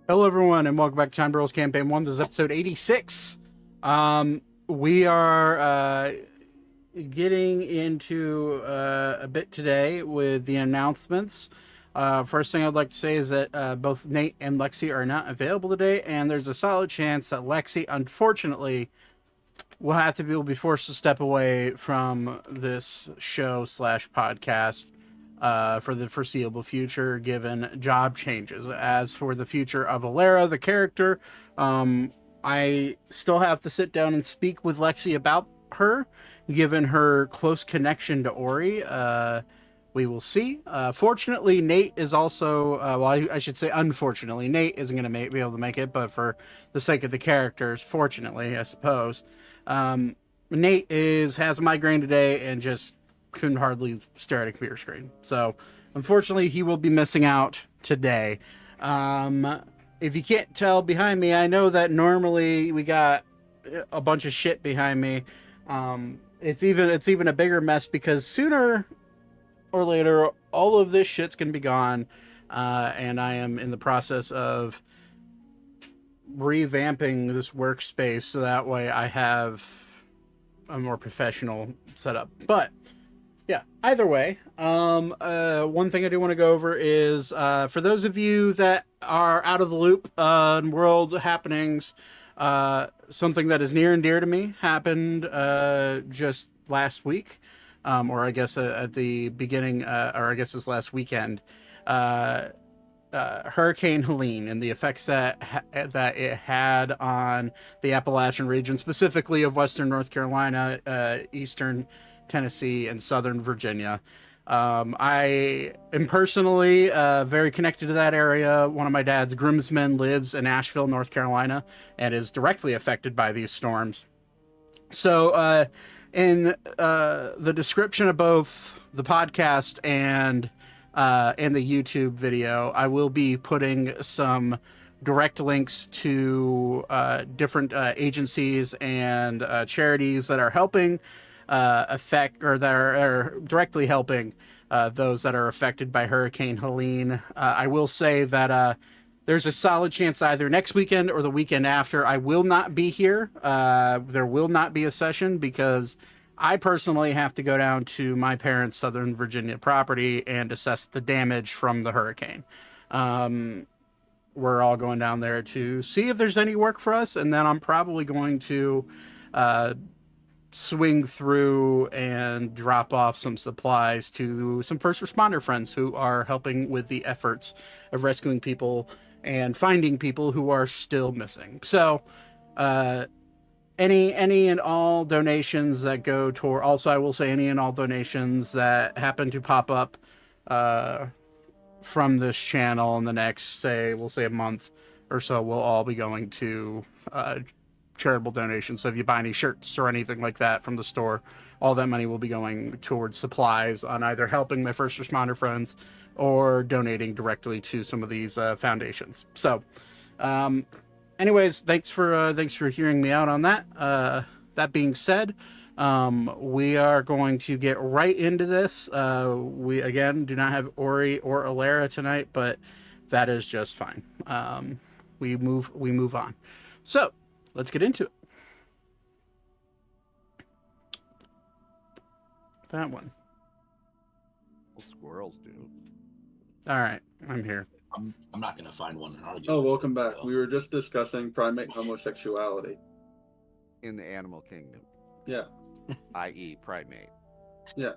Hello, everyone, and welcome back to TimeToRole's Campaign 1. This is episode 86. We are getting into a bit today with the announcements. First thing I'd like to say is that both Nate and Lexi are not available today, and there's a solid chance that Lexi, unfortunately, will be forced to step away from this show slash podcast for the foreseeable future, given job changes. As for the future of Alara, the character, I still have to sit down and speak with Lexi about her, given her close connection to Ori. We will see. Fortunately, Nate is also, I should say unfortunately, Nate isn't going to be able to make it, but for the sake of the characters, fortunately, I suppose, Nate has a migraine today and just couldn't hardly stare at a computer screen. So, unfortunately, he will be missing out today. If you can't tell behind me, I know that normally we got a bunch of shit behind me. It's even a bigger mess because sooner or later, all of this shit's gonna be gone, and I am in the process of revamping this workspace so that way I have a more professional setup. But yeah, either way, one thing I do want to go over is for those of you that are out of the loop on world happenings, something that is near and dear to me happened just last week, or I guess at the beginning, or I guess this last weekend. Hurricane Helene and the effects that it had on the Appalachian region, specifically of Western North Carolina, Eastern Tennessee, and Southern Virginia. I am personally very connected to that area. One of my dad's groomsmen lives in Asheville, North Carolina, and is directly affected by these storms. So, in the description of both the podcast and the YouTube video, I will be putting some direct links to different agencies and charities that are helping that are directly helping those that are affected by Hurricane Helene. I will say that there's a solid chance either next weekend or the weekend after I will not be here. There will not be a session because I personally have to go down to my parents' Southern Virginia property and assess the damage from the hurricane. We're all going down there to see if there's any work for us, and then I'm probably going to swing through and drop off some supplies to some first responder friends who are helping with the efforts of rescuing people and finding people who are still missing. So, any and all donations that go toward, also I will say any and all donations that happen to pop up from this channel in the next, we'll say a month or so, will all be going to charitable donations. So if you buy any shirts or anything like that from the store, all that money will be going towards supplies on either helping my first responder friends or donating directly to some of these foundations. So, anyways, thanks for hearing me out on that. That being said, we are going to get right into this. We again do not have Ori or Alara tonight, but that is just fine. We move on. So let's get into it. That one. Well, squirrels do. All right, I'm here. I'm not going to find one and argue. Oh, welcome back. We were just discussing primate homosexuality. In the animal kingdom. Yeah. I.e. primate. Yeah.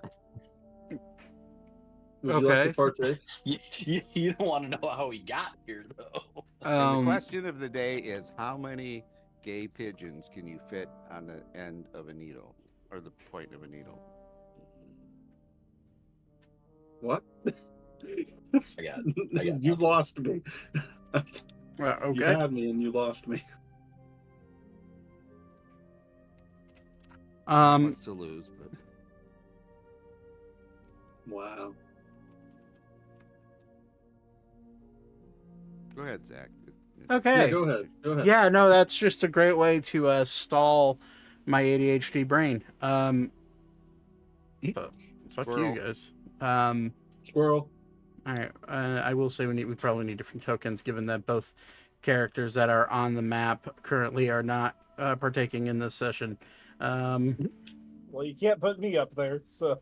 Would Okay. you like to partake? You don't want to know how he got here, though. And the question of the day is, how many gay pigeons can you fit on the end of a needle, or the point of a needle? What? I got You lost me. Okay. You had me and you lost me. Wants to lose, but Wow. go ahead, Zach. Okay. Yeah, go ahead. Go ahead. Yeah, no, that's just a great way to stall my ADHD brain. Fuck Squirrel. you guys. Squirrel. All right. I will say we probably need different tokens, given that both characters that are on the map currently are not partaking in this session. Well, you can't put me up there, so.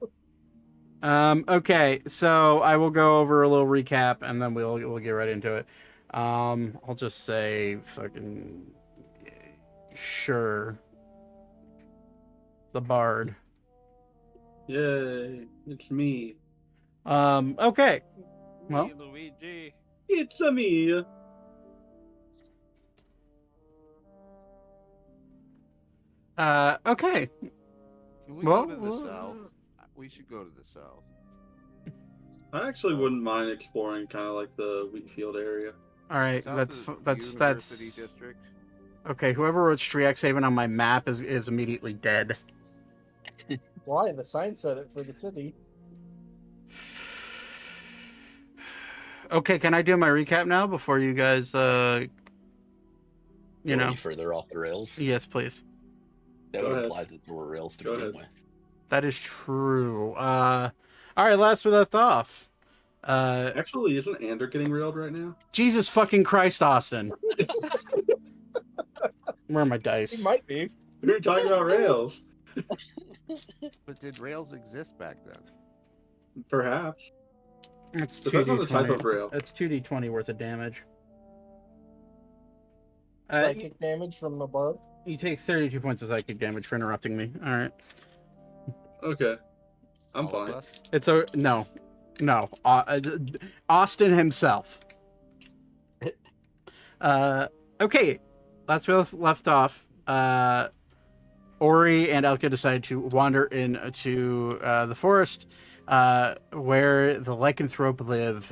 Okay, so I will go over a little recap and then we'll get right into it. I'll just say fucking sure. The Bard. Yay, it's me. Okay. Well, Me, Luigi. It's a me. okay. Can we Well, go to the south? We should go to the south. I actually wouldn't mind exploring kind of like the Wheatfield area. All right, South that's is that's University District. okay. Whoever wrote Strixhaven on my map is immediately dead. Why? The sign said it for the city. Okay, can I do my recap now before you guys you know? Any further off the rails? Yes, please. That Go would ahead. imply that there were rails to Go begin ahead. with. That is true. All right, last we left off. Actually, isn't Ander getting railed right now? Jesus fucking Christ, Austin. Where are my He dice? might be. We were talking about rails. But did rails exist back then? Perhaps. It's Depends on the type 2d20. of rail. It's 2d20 worth of damage. Psychic damage from above. You take 32 points of psychic damage for interrupting me. All right. Okay. I'm All of fine. us? It's a no. Austin himself. Okay. Last we left off. Ori and Elka decide to wander into the forest where the lycanthrope live.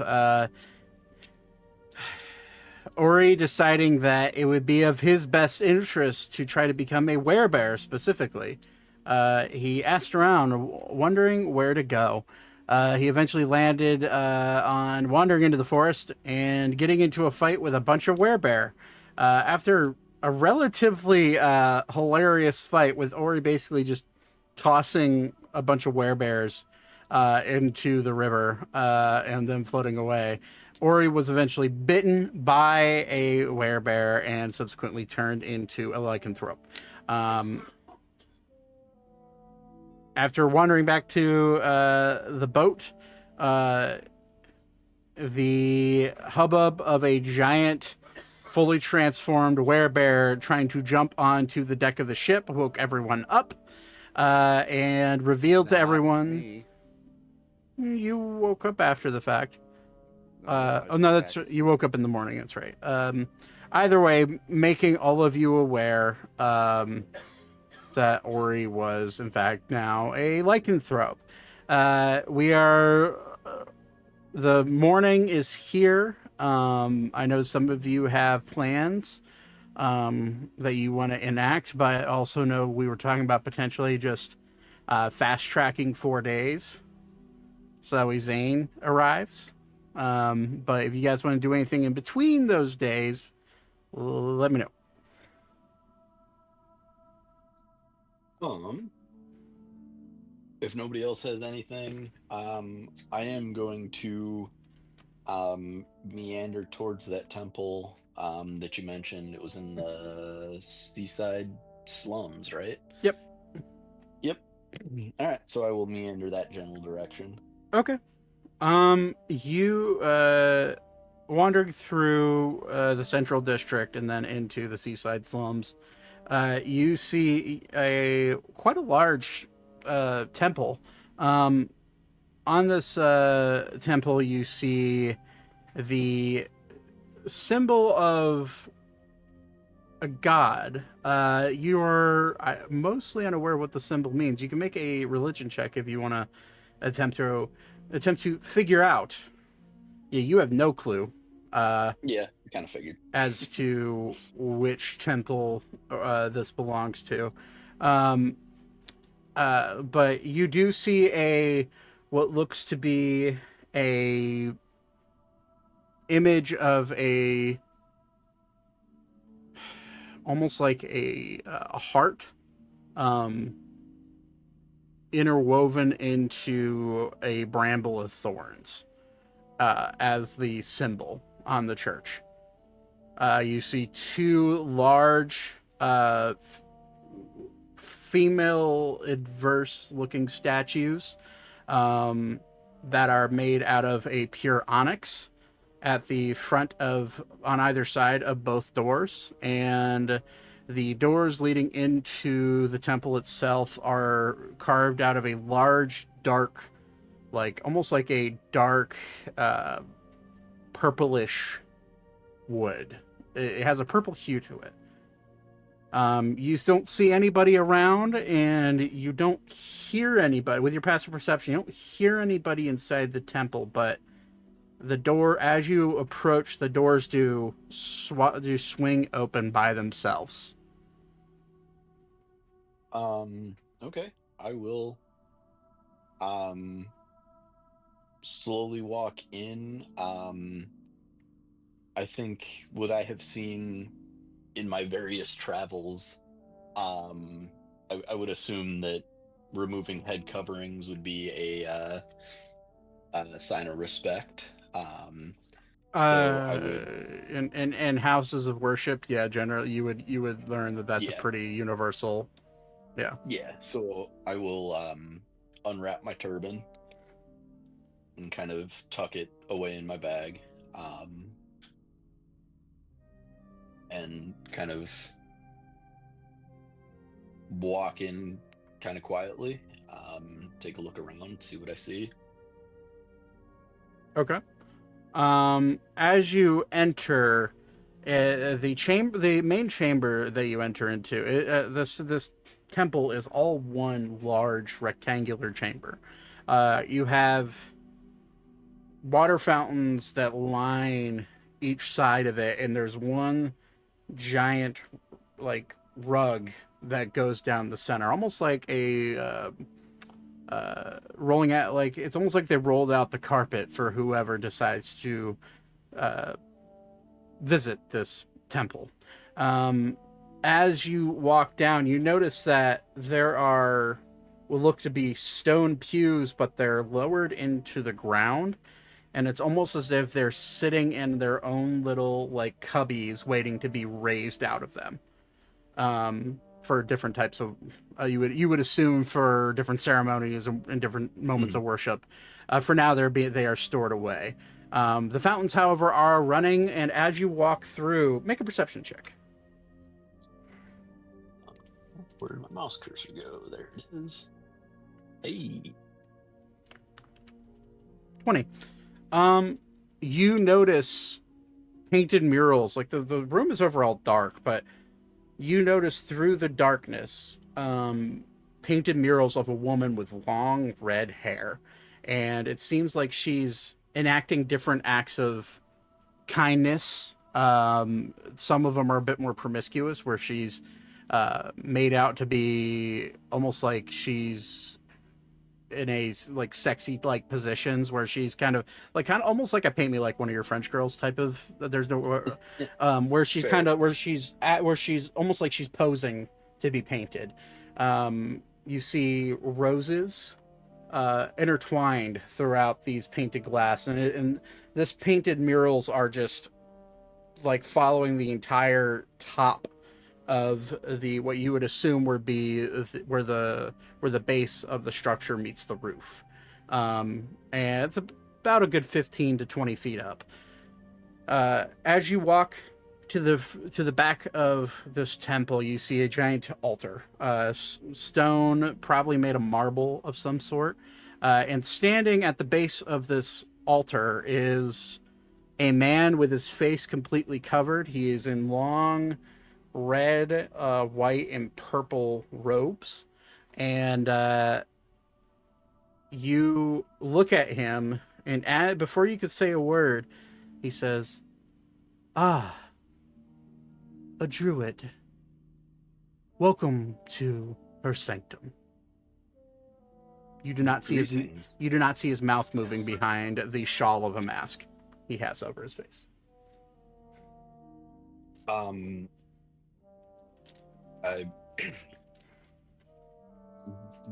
Ori deciding that it would be of his best interest to try to become a werebear specifically. He asked around, wondering where to go. He eventually landed on wandering into the forest and getting into a fight with a bunch of werebear. After a relatively hilarious fight with Ori basically just tossing a bunch of werebears into the river and then floating away. Ori was eventually bitten by a werebear and subsequently turned into a lycanthrope. After wandering back to the boat, the hubbub of a giant, fully transformed werebear trying to jump onto the deck of the ship woke everyone up and revealed to Not everyone. me. You woke up after the fact. No, I Oh no, that's checked. you woke up in the morning. That's right. Either way, making all of you aware that Ori was in fact now a lycanthrope. We are. The morning is here. I know some of you have plans that you want to enact, but I also know we were talking about potentially just fast tracking 4 days so that way Zane arrives. But if you guys want to do anything in between those days, let me know. If nobody else has anything, I am going to meander towards that temple that you mentioned. It was in the seaside slums, right? Yep. All right, so I will meander that general direction. Okay. You wandering through the central district and then into the seaside slums, you see quite a large temple. On this temple, you see the symbol of a god. You are mostly unaware what the symbol means. You can make a religion check if you want to attempt to figure out. Yeah, you have no clue Yeah, I kind of figured. as to which temple this belongs to. But you do see what looks to be a image of almost like a heart interwoven into a bramble of thorns as the symbol on the church. You see two large female adverse-looking statues that are made out of a pure onyx at the front of, on either side of both doors, and the doors leading into the temple itself are carved out of a large, dark, like almost like a dark, purplish wood. It has a purple hue to it. You don't see anybody around, and you don't hear anybody. With your passive perception, you don't hear anybody inside the temple, but the door, as you approach, the doors do swing open by themselves. Okay. I will slowly walk in. I think what I have seen in my various travels, I would assume that removing head coverings would be a sign of respect. So I would, In houses of worship, yeah, generally you would learn that that's a Yeah. pretty universal. yeah. So I will unwrap my turban and kind of tuck it away in my bag, and kind of walk in kind of quietly, take a look around, see what I see. Okay. As you enter the main chamber that you enter into, this temple is all one large rectangular chamber. You have water fountains that line each side of it, and there's one giant like rug that goes down the center, almost like a rolling out, like it's almost like they rolled out the carpet for whoever decides to visit this temple. As you walk down, you notice that there are what look to be stone pews, but they're lowered into the ground, and it's almost as if they're sitting in their own little like cubbies waiting to be raised out of them, for different types of you would assume for different ceremonies and different moments of worship. For now, they are stored away. The fountains, however, are running, and as you walk through, make a perception check. Where did my mouse cursor go? There it is. Hey. 20. You notice painted murals. Like the room is overall dark, but you notice through the darkness, painted murals of a woman with long red hair. And it seems like she's enacting different acts of kindness. Some of them are a bit more promiscuous, where she's made out to be almost like she's in a like sexy like positions, where she's kind of almost like a paint me like one of your French girls type of, there's no where she's Fair. kind of where she's almost like she's posing to be painted. You see roses intertwined throughout these painted glass, and this painted murals are just like following the entire top of the what you would assume would be where the base of the structure meets the roof, and it's about a good 15 to 20 feet up. As you walk to the back of this temple, you see a giant altar, stone, probably made of marble of some sort, and standing at the base of this altar is a man with his face completely covered. He is in long red, white, and purple robes, and you look at him, and before you could say a word, he says, "Ah, a druid. Welcome to her sanctum." You do not see his mouth moving behind the shawl of a mask he has over his face.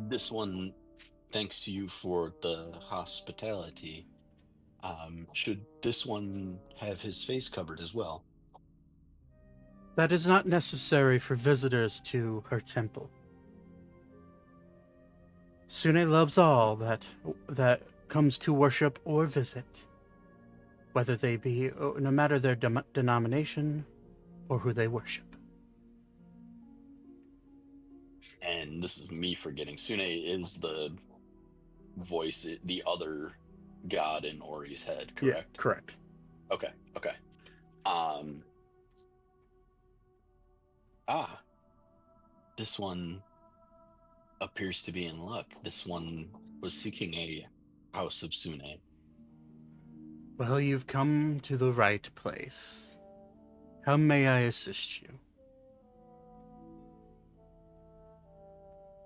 This one thanks you for the hospitality. Should this one have his face covered as well? That is not necessary for visitors to her temple. Sune loves all that comes to worship or visit, whether they be, no matter their denomination or who they worship. And this is me forgetting. Sune is the voice, the other god in Ori's head, correct? Yeah, correct. Okay. This one appears to be in luck. This one was seeking a house of Sune. Well, you've come to the right place. How may I assist you?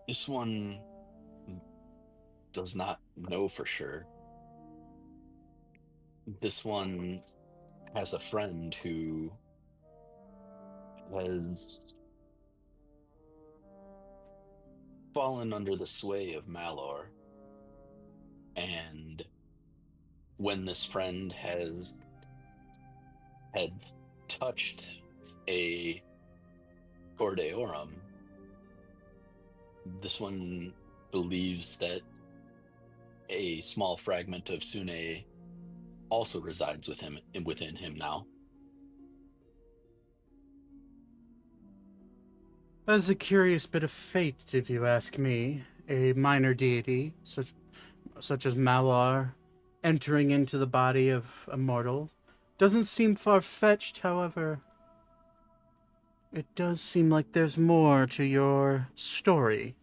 This one does not know for sure. This one has a friend who has fallen under the sway of Malar. And when this friend had touched a Cordeorum, this one believes that a small fragment of Sune also resides within him now. That's a curious bit of fate, if you ask me. A minor deity, such as Malar, entering into the body of a mortal. Doesn't seem far-fetched, however. It does seem like there's more to your story.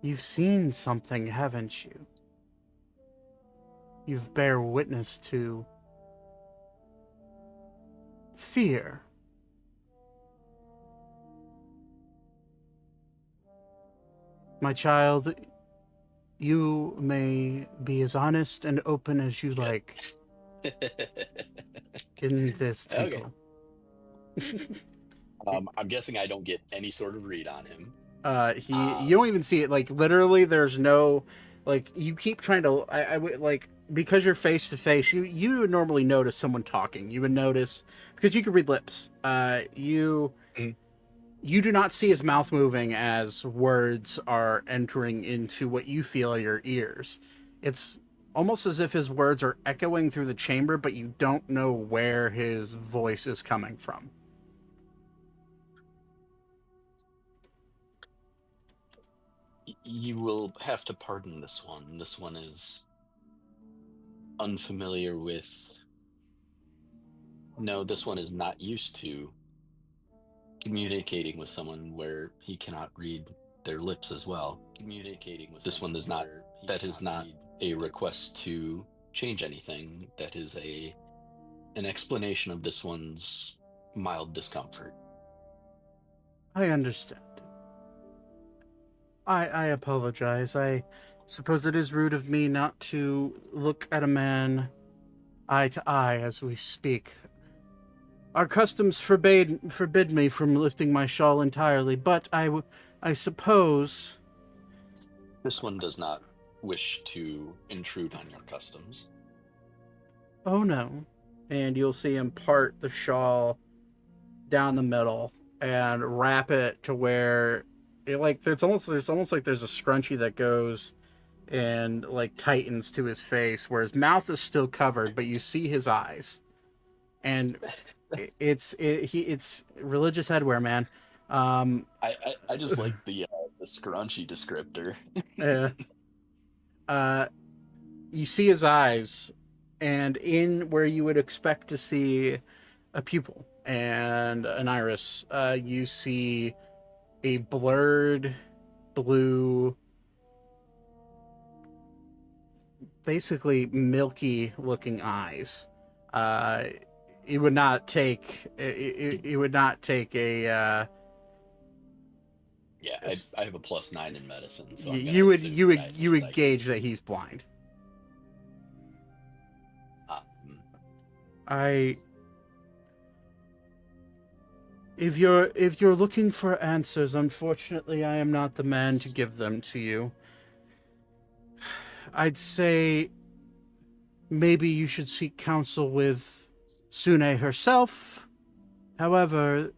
You've seen something, haven't you? You've bear witness to fear. My child, you may be as honest and open as you like in this temple. Okay. I'm guessing I don't get any sort of read on him. You don't even see it. Like, literally, there's no, like, you keep trying to, I would, like, because you're face to face, you would normally notice someone talking. You would notice, because you can read lips. You do not see his mouth moving as words are entering into what you feel are your ears. It's almost as if his words are echoing through the chamber, but you don't know where his voice is coming from. You will have to pardon this one. This one is unfamiliar with... No, this one is not used to communicating with someone where he cannot read their lips as well. This one is not... That is not a request to change anything. That is an explanation of this one's mild discomfort. I understand. I apologize. I suppose it is rude of me not to look at a man eye to eye as we speak. Our customs forbid me from lifting my shawl entirely, but I suppose... This one does not wish to intrude on your customs. Oh no. And you'll see him part the shawl down the middle and wrap it to where it, like, there's almost like there's a scrunchie that goes and, like, tightens to his face where his mouth is still covered, but you see his eyes. And it's religious headwear, man. I just like the scrunchy descriptor. Yeah. You see his eyes, and in where you would expect to see a pupil and an iris, you see a blurred blue, basically milky looking eyes. It would not take a Yeah, I have a +9 in medicine, so you would gauge that he's blind. If you're looking for answers, unfortunately, I am not the man to give them to you. I'd say maybe you should seek counsel with Sune herself. However,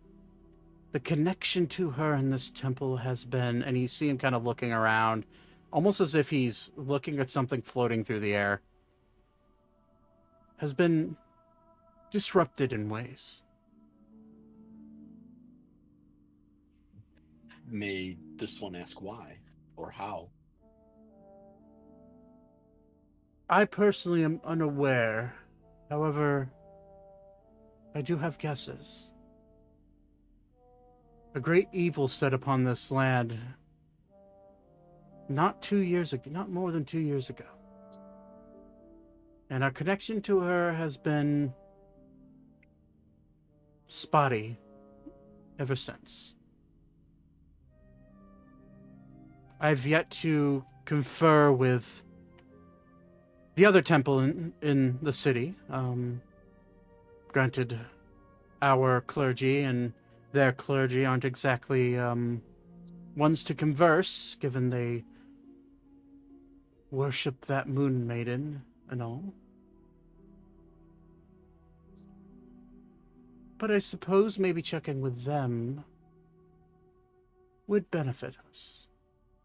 the connection to her in this temple has been, and you see him kind of looking around, almost as if he's looking at something floating through the air, has been disrupted in ways. May this one ask why or how? I personally am unaware. However, I do have guesses. A great evil set upon this land not 2 years ago, not more than 2 years ago. And our connection to her has been spotty ever since. I've yet to confer with the other temple in the city. Granted, our clergy and their clergy aren't exactly ones to converse, given they worship that moon maiden and all. But I suppose maybe checking with them would benefit us.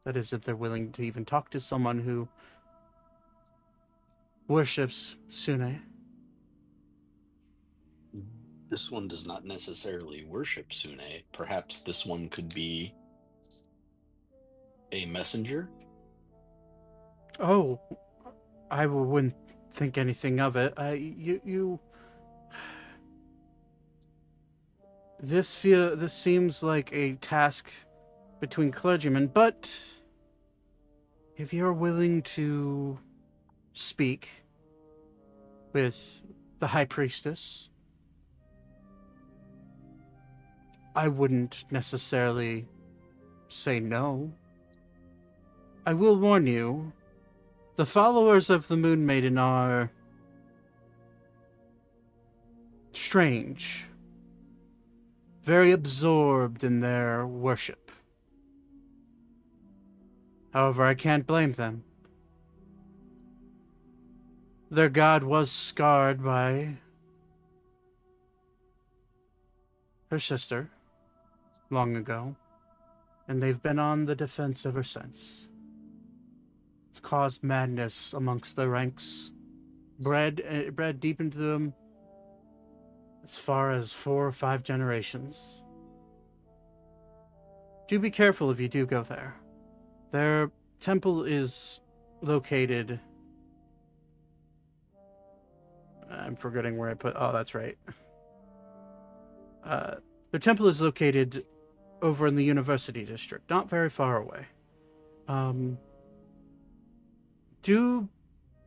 That is, if they're willing to even talk to someone who worships Sune. This one does not necessarily worship Sune. Perhaps this one could be a messenger? Oh, I wouldn't think anything of it. This seems like a task between clergymen, but if you're willing to speak with the High Priestess, I wouldn't necessarily say no. I will warn you, the followers of the Moon Maiden are strange, very absorbed in their worship. However, I can't blame them. Their god was scarred by her sister long ago, and they've been on the defense ever since. It's caused madness amongst their ranks, bred deep into them as far as 4 or 5 generations. Do be careful if you do go there. Their temple is located... I'm forgetting where I put... Oh, that's right. Their temple is located over in the University District, not very far away. Do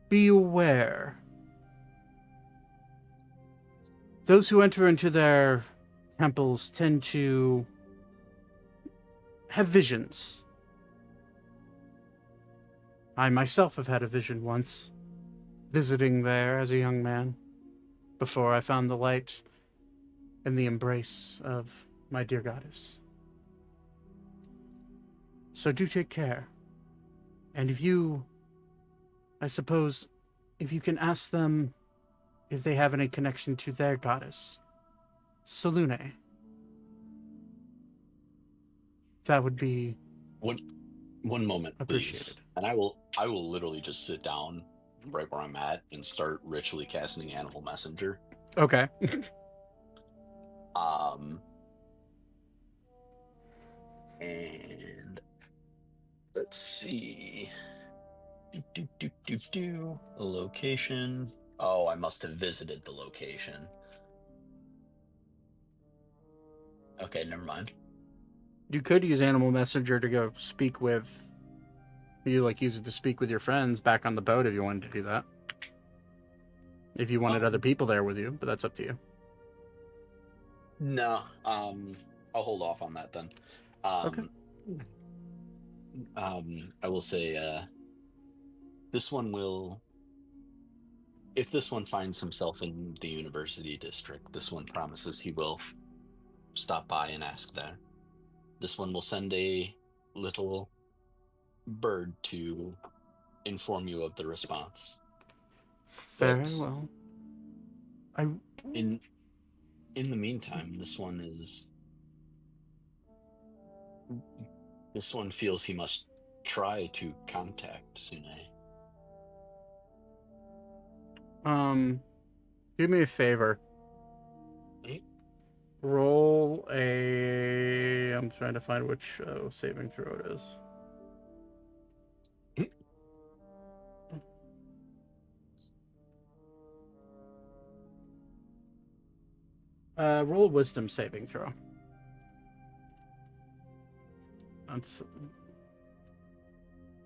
be aware. Those who enter into their temples tend to have visions. I myself have had a vision once, visiting there as a young man, before I found the light and the embrace of my dear goddess. So do take care. And if you, I suppose, if you can ask them if they have any connection to their goddess, Selune, that would be One moment, appreciated. please. And I will literally just sit down right where I'm at and start ritually casting Animal Messenger. Okay. And let's see. A location. Oh, I must have visited the location. Okay, never mind. You could use Animal Messenger to go speak with... You, use it to speak with your friends back on the boat if you wanted to do that. If you wanted other people there with you, but that's up to you. No, I'll hold off on that then. Okay. I will say, this one will... If this one finds himself in the University District, this one promises he will stop by and ask there. This one will send a little bird to inform you of the response. Very But well. In the meantime, this one feels he must try to contact Sune. Do me a favor. Mhm. Roll a. I'm trying to find which saving throw it is. Roll a wisdom saving throw. That's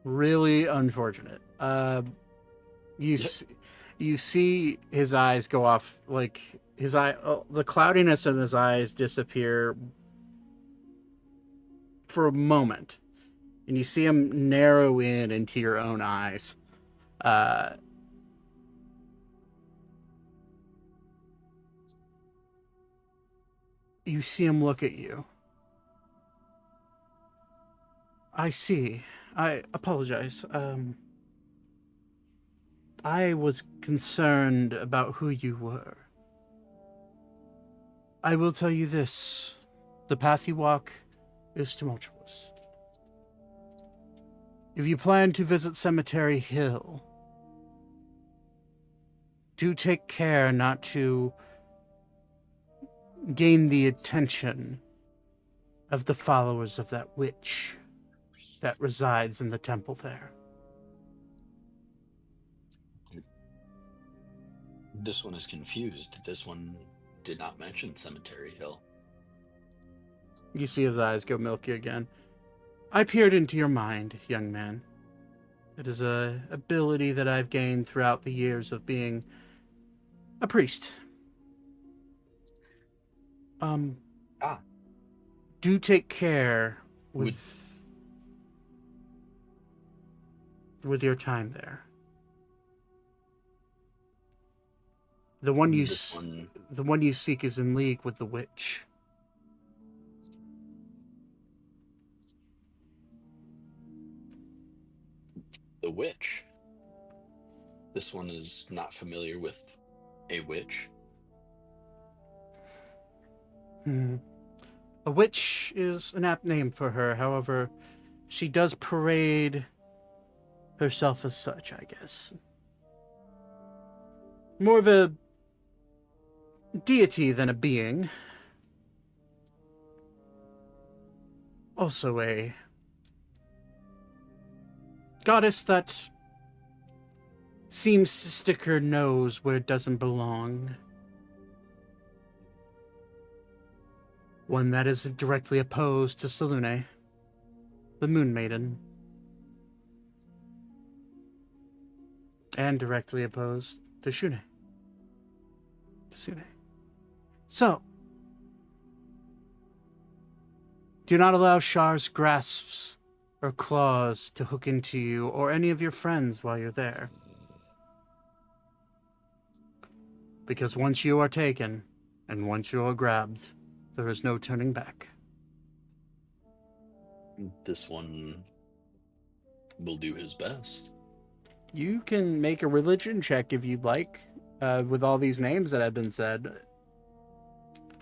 really unfortunate. You see his eyes go off, like the cloudiness in his eyes disappear for a moment, and you see him narrow in into your own eyes. You see him look at you. I see. I apologize. I was concerned about who you were. I will tell you this. The path you walk is tumultuous. If you plan to visit Cemetery Hill, do take care not to gain the attention of the followers of that witch that resides in the temple there. This one is confused. This one did not mention Cemetery Hill. You see his eyes go milky again. I peered into your mind, young man. It is a ability that I've gained throughout the years of being a priest. Do take care with your time there. The one you seek is in league with the witch. The witch. This one is not familiar with a witch. A witch is an apt name for her. However, she does parade herself as such, I guess. More of a deity than a being. Also a goddess that seems to stick her nose where it doesn't belong. One that is directly opposed to Selune, the Moon Maiden. And directly opposed to Sune. So, do not allow Shar's grasps or claws to hook into you or any of your friends while you're there. Because once you are taken, and once you are grabbed, there is no turning back. This one will do his best. You can make a religion check if you'd like, with all these names that have been said.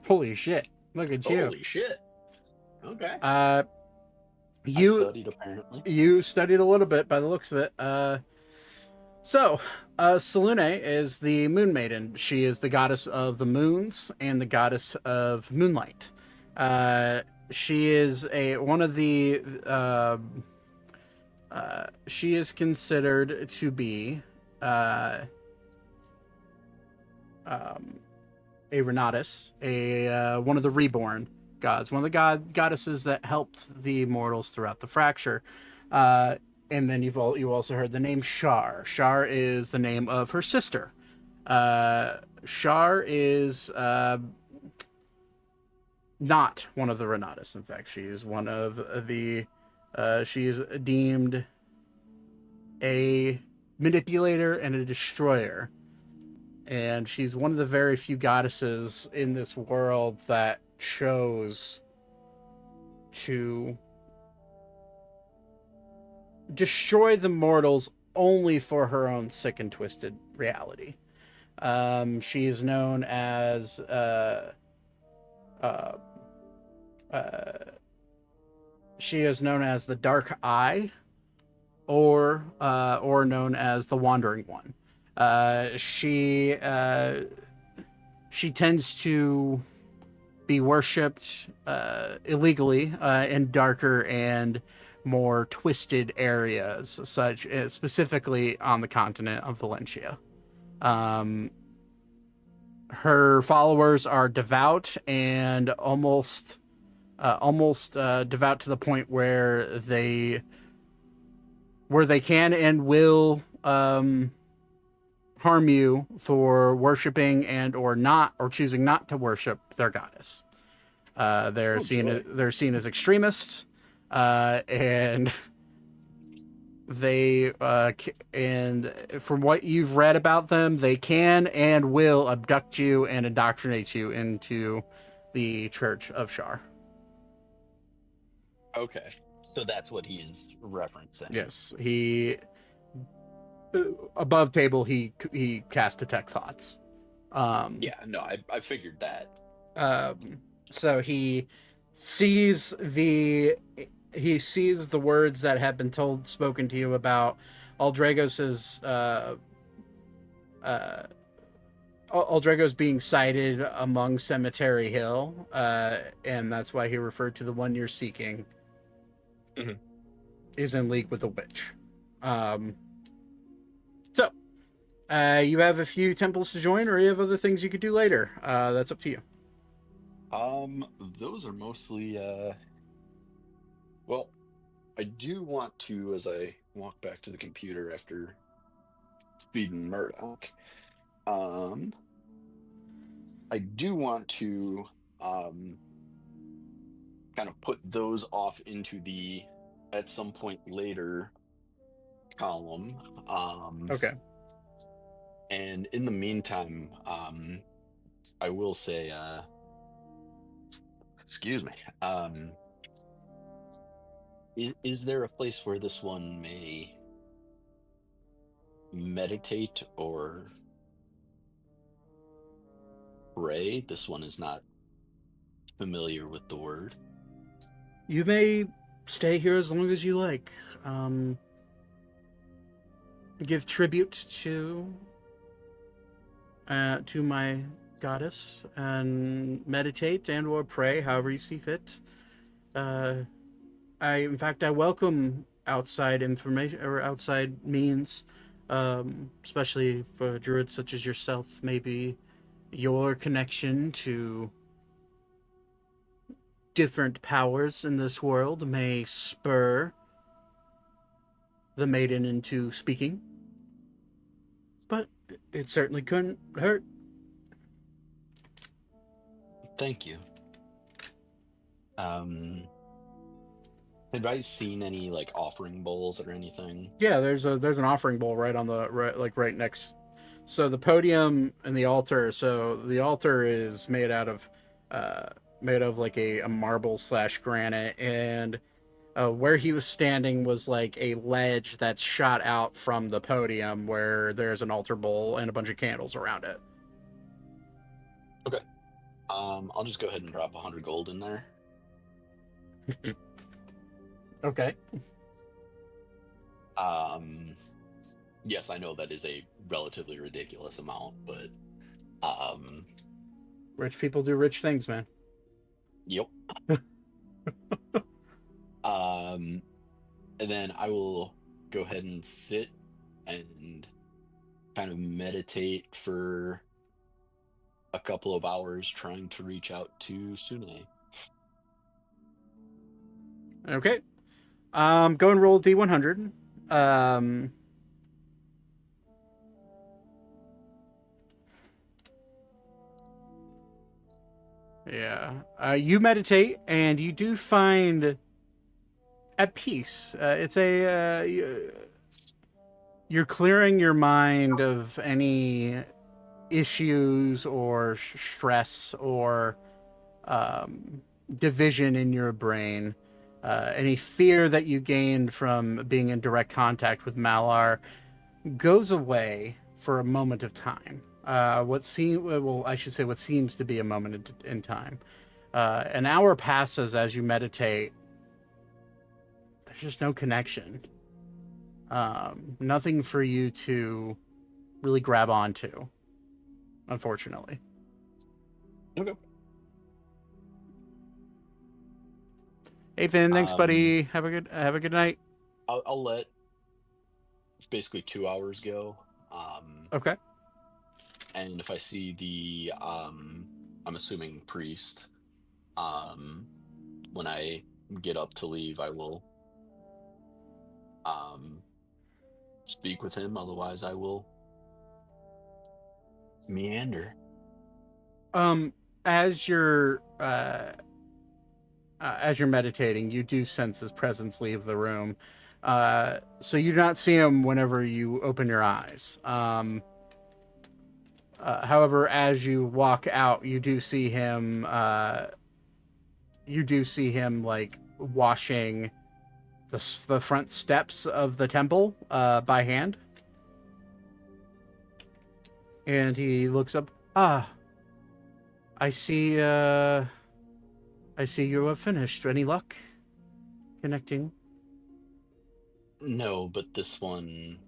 Holy shit. Look at you. Holy shit. Okay. I studied, apparently. You studied a little bit by the looks of it. Selune is the Moon Maiden. She is the goddess of the moons and the goddess of moonlight. She is she is considered to be a Renatus, one of the reborn gods, one of the goddesses that helped the mortals throughout the fracture. And then you also heard the name Shar. Shar is the name of her sister. Shar is not one of the Renatus. In fact, she is one of the. She is deemed a manipulator and a destroyer. And she's one of the very few goddesses in this world that chose to destroy the mortals only for her own sick and twisted reality. She is known as uh, she is known as the Dark Eye, or known as the Wandering One. She tends to be worshipped illegally in darker and more twisted areas, such as specifically on the continent of Valencia. Her followers are devout and almost devout to the point where they can and will harm you for worshiping and or choosing not to worship their goddess. They're seen as extremists, and they and from what you've read about them, they can and will abduct you and indoctrinate you into the Church of Shar. Okay, so that's what he's referencing. Yes, he above table he cast detect thoughts. Yeah, no, I figured that. So he sees the words that have been spoken to you about Aldragos's Aldragos being sighted among Cemetery Hill, and that's why he referred to the one you're seeking. Mhm. Is in league with the witch. So you have a few temples to join, or you have other things you could do later. That's up to you. Those are mostly, well, I do want to, as I walk back to the computer after feeding Murdoch, I do want to, kind of put those off into the, at some point later, column. Okay. And in the meantime, I will say, excuse me. Is there a place where this one may meditate or pray? This one is not familiar with the word. You may stay here as long as you like. Give tribute to my goddess and meditate and or pray, however you see fit. I welcome outside information or outside means, especially for druids such as yourself. Maybe your connection to different powers in this world may spur the maiden into speaking, but it certainly couldn't hurt. Thank you. Have I seen any like offering bowls or anything? Yeah, there's an offering bowl right on the right next. So the podium and the altar. So the altar is made out of like a marble / granite, and where he was standing was like a ledge that's shot out from the podium where there's an altar bowl and a bunch of candles around it. Okay. I'll just go ahead and drop 100 gold in there. Okay. Yes, I know that is a relatively ridiculous amount, but Rich people do rich things, man. yep. And then I will go ahead and sit and kind of meditate for a couple of hours trying to reach out to Sune. Okay. Go and roll D100. Yeah. You meditate and you do find at peace. You're clearing your mind of any issues or stress or division in your brain. Any fear that you gained from being in direct contact with Malar goes away for a moment of time. what seems to be a moment in time. An hour passes as you meditate. There's just no connection. Nothing for you to really grab onto, unfortunately. Okay. Hey Finn, thanks, buddy. Have a good night. I'll let basically 2 hours go. Okay. And if I see the I'm assuming priest, when I get up to leave, I will speak with him. Otherwise, I will meander. As you're meditating, you do sense his presence leave the room. So you do not see him whenever you open your eyes. However, as you walk out, you do see him. Like washing the front steps of the temple by hand. And he looks up. I see. I see you have finished. Any luck connecting? No, but this one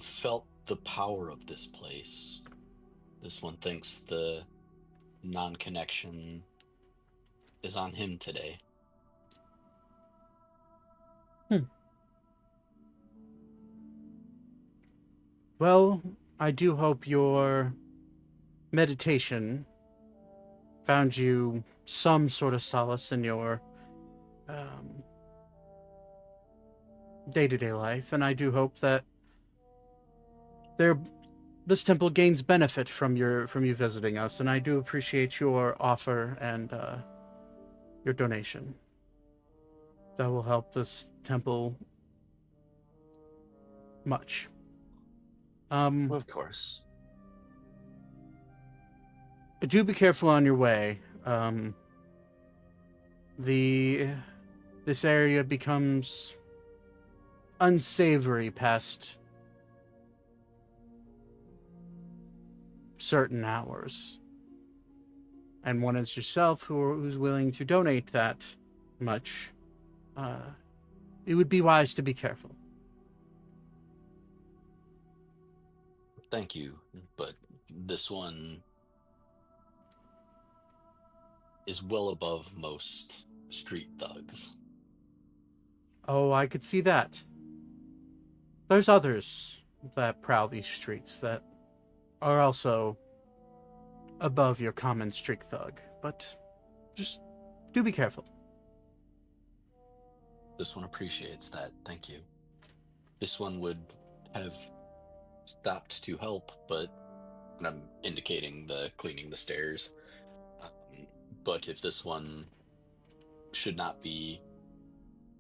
felt the power of this place. This one thinks the non-connection is on him today. Well, I do hope your meditation found you some sort of solace in your day-to-day life, and I do hope that this temple gains benefit from you visiting us, and I do appreciate your offer and your donation. That will help this temple much. Of course. Do be careful on your way. This area becomes unsavory past certain hours. And one is yourself who's willing to donate that much. It would be wise to be careful. Thank you, but this one is well above most street thugs. Oh, I could see that. There's others that prowl these streets that are also above your common street thug, but just do be careful. This one appreciates that, thank you. This one would have stopped to help, but I'm indicating the cleaning the stairs. But if this one should not be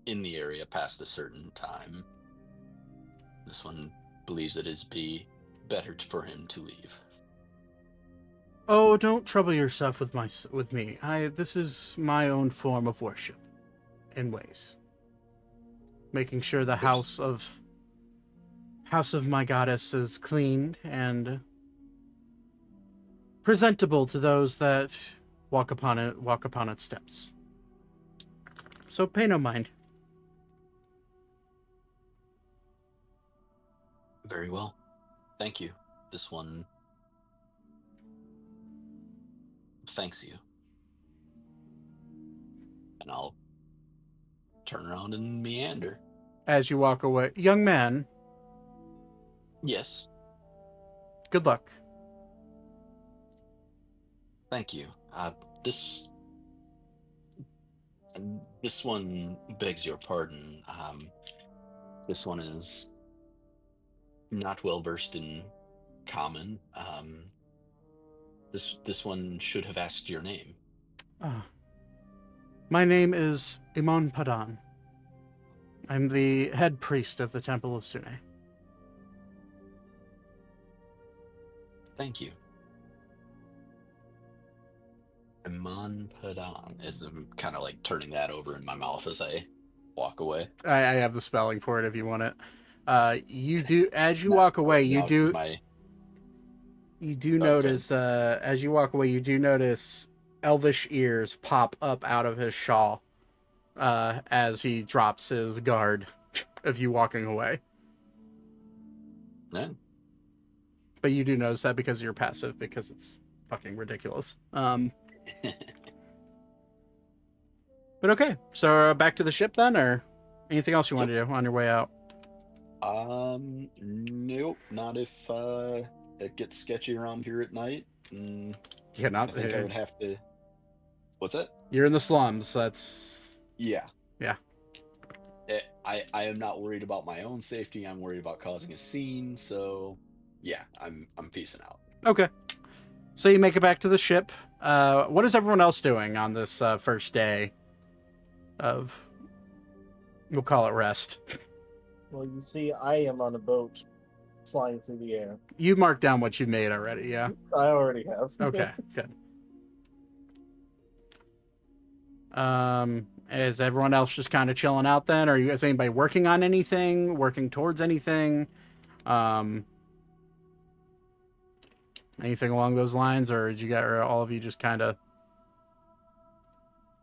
in the area past a certain time, this one believes it is better for him to leave. Oh, don't trouble yourself with me. This is my own form of worship, in ways. Making sure the house of my goddess is cleaned and presentable to those that walk upon its steps. So pay no mind. Very well. Thank you. This one thanks you. And I'll turn around and meander. As you walk away, young man, Yes. good luck. Thank you. This one begs your pardon. This one is not well versed in common. This one should have asked your name. My name is Imon Padan. I'm the head priest of the Temple of Sune. Thank you. Iman Padan is kind of like turning that over in my mouth as I walk away. I have the spelling for it if you want it. You do, as you walk away, you Now, do. you do notice, as you walk away, you do notice elvish ears pop up out of his shawl as he drops his guard of you walking away. Yeah. But you do notice that because you're passive, because it's fucking ridiculous. But okay, so back to the ship then, or anything else you want to do on your way out? Nope, not if it gets sketchy around here at night. Yeah, I not. think I would have to. What's that? You're in the slums. That's Yeah. Yeah. I am not worried about my own safety. I'm worried about causing a scene. So, yeah, I'm peacing out. okay. So you make it back to the ship. What is everyone else doing on this first day of? We'll call it rest. Well, you see, I am on a boat flying through the air. You marked down what you made already, yeah? I already have. Okay, good. Is everyone else just kind of chilling out then? Or is anybody working on anything? Working towards anything? Anything along those lines? Or did you get all of you just kind of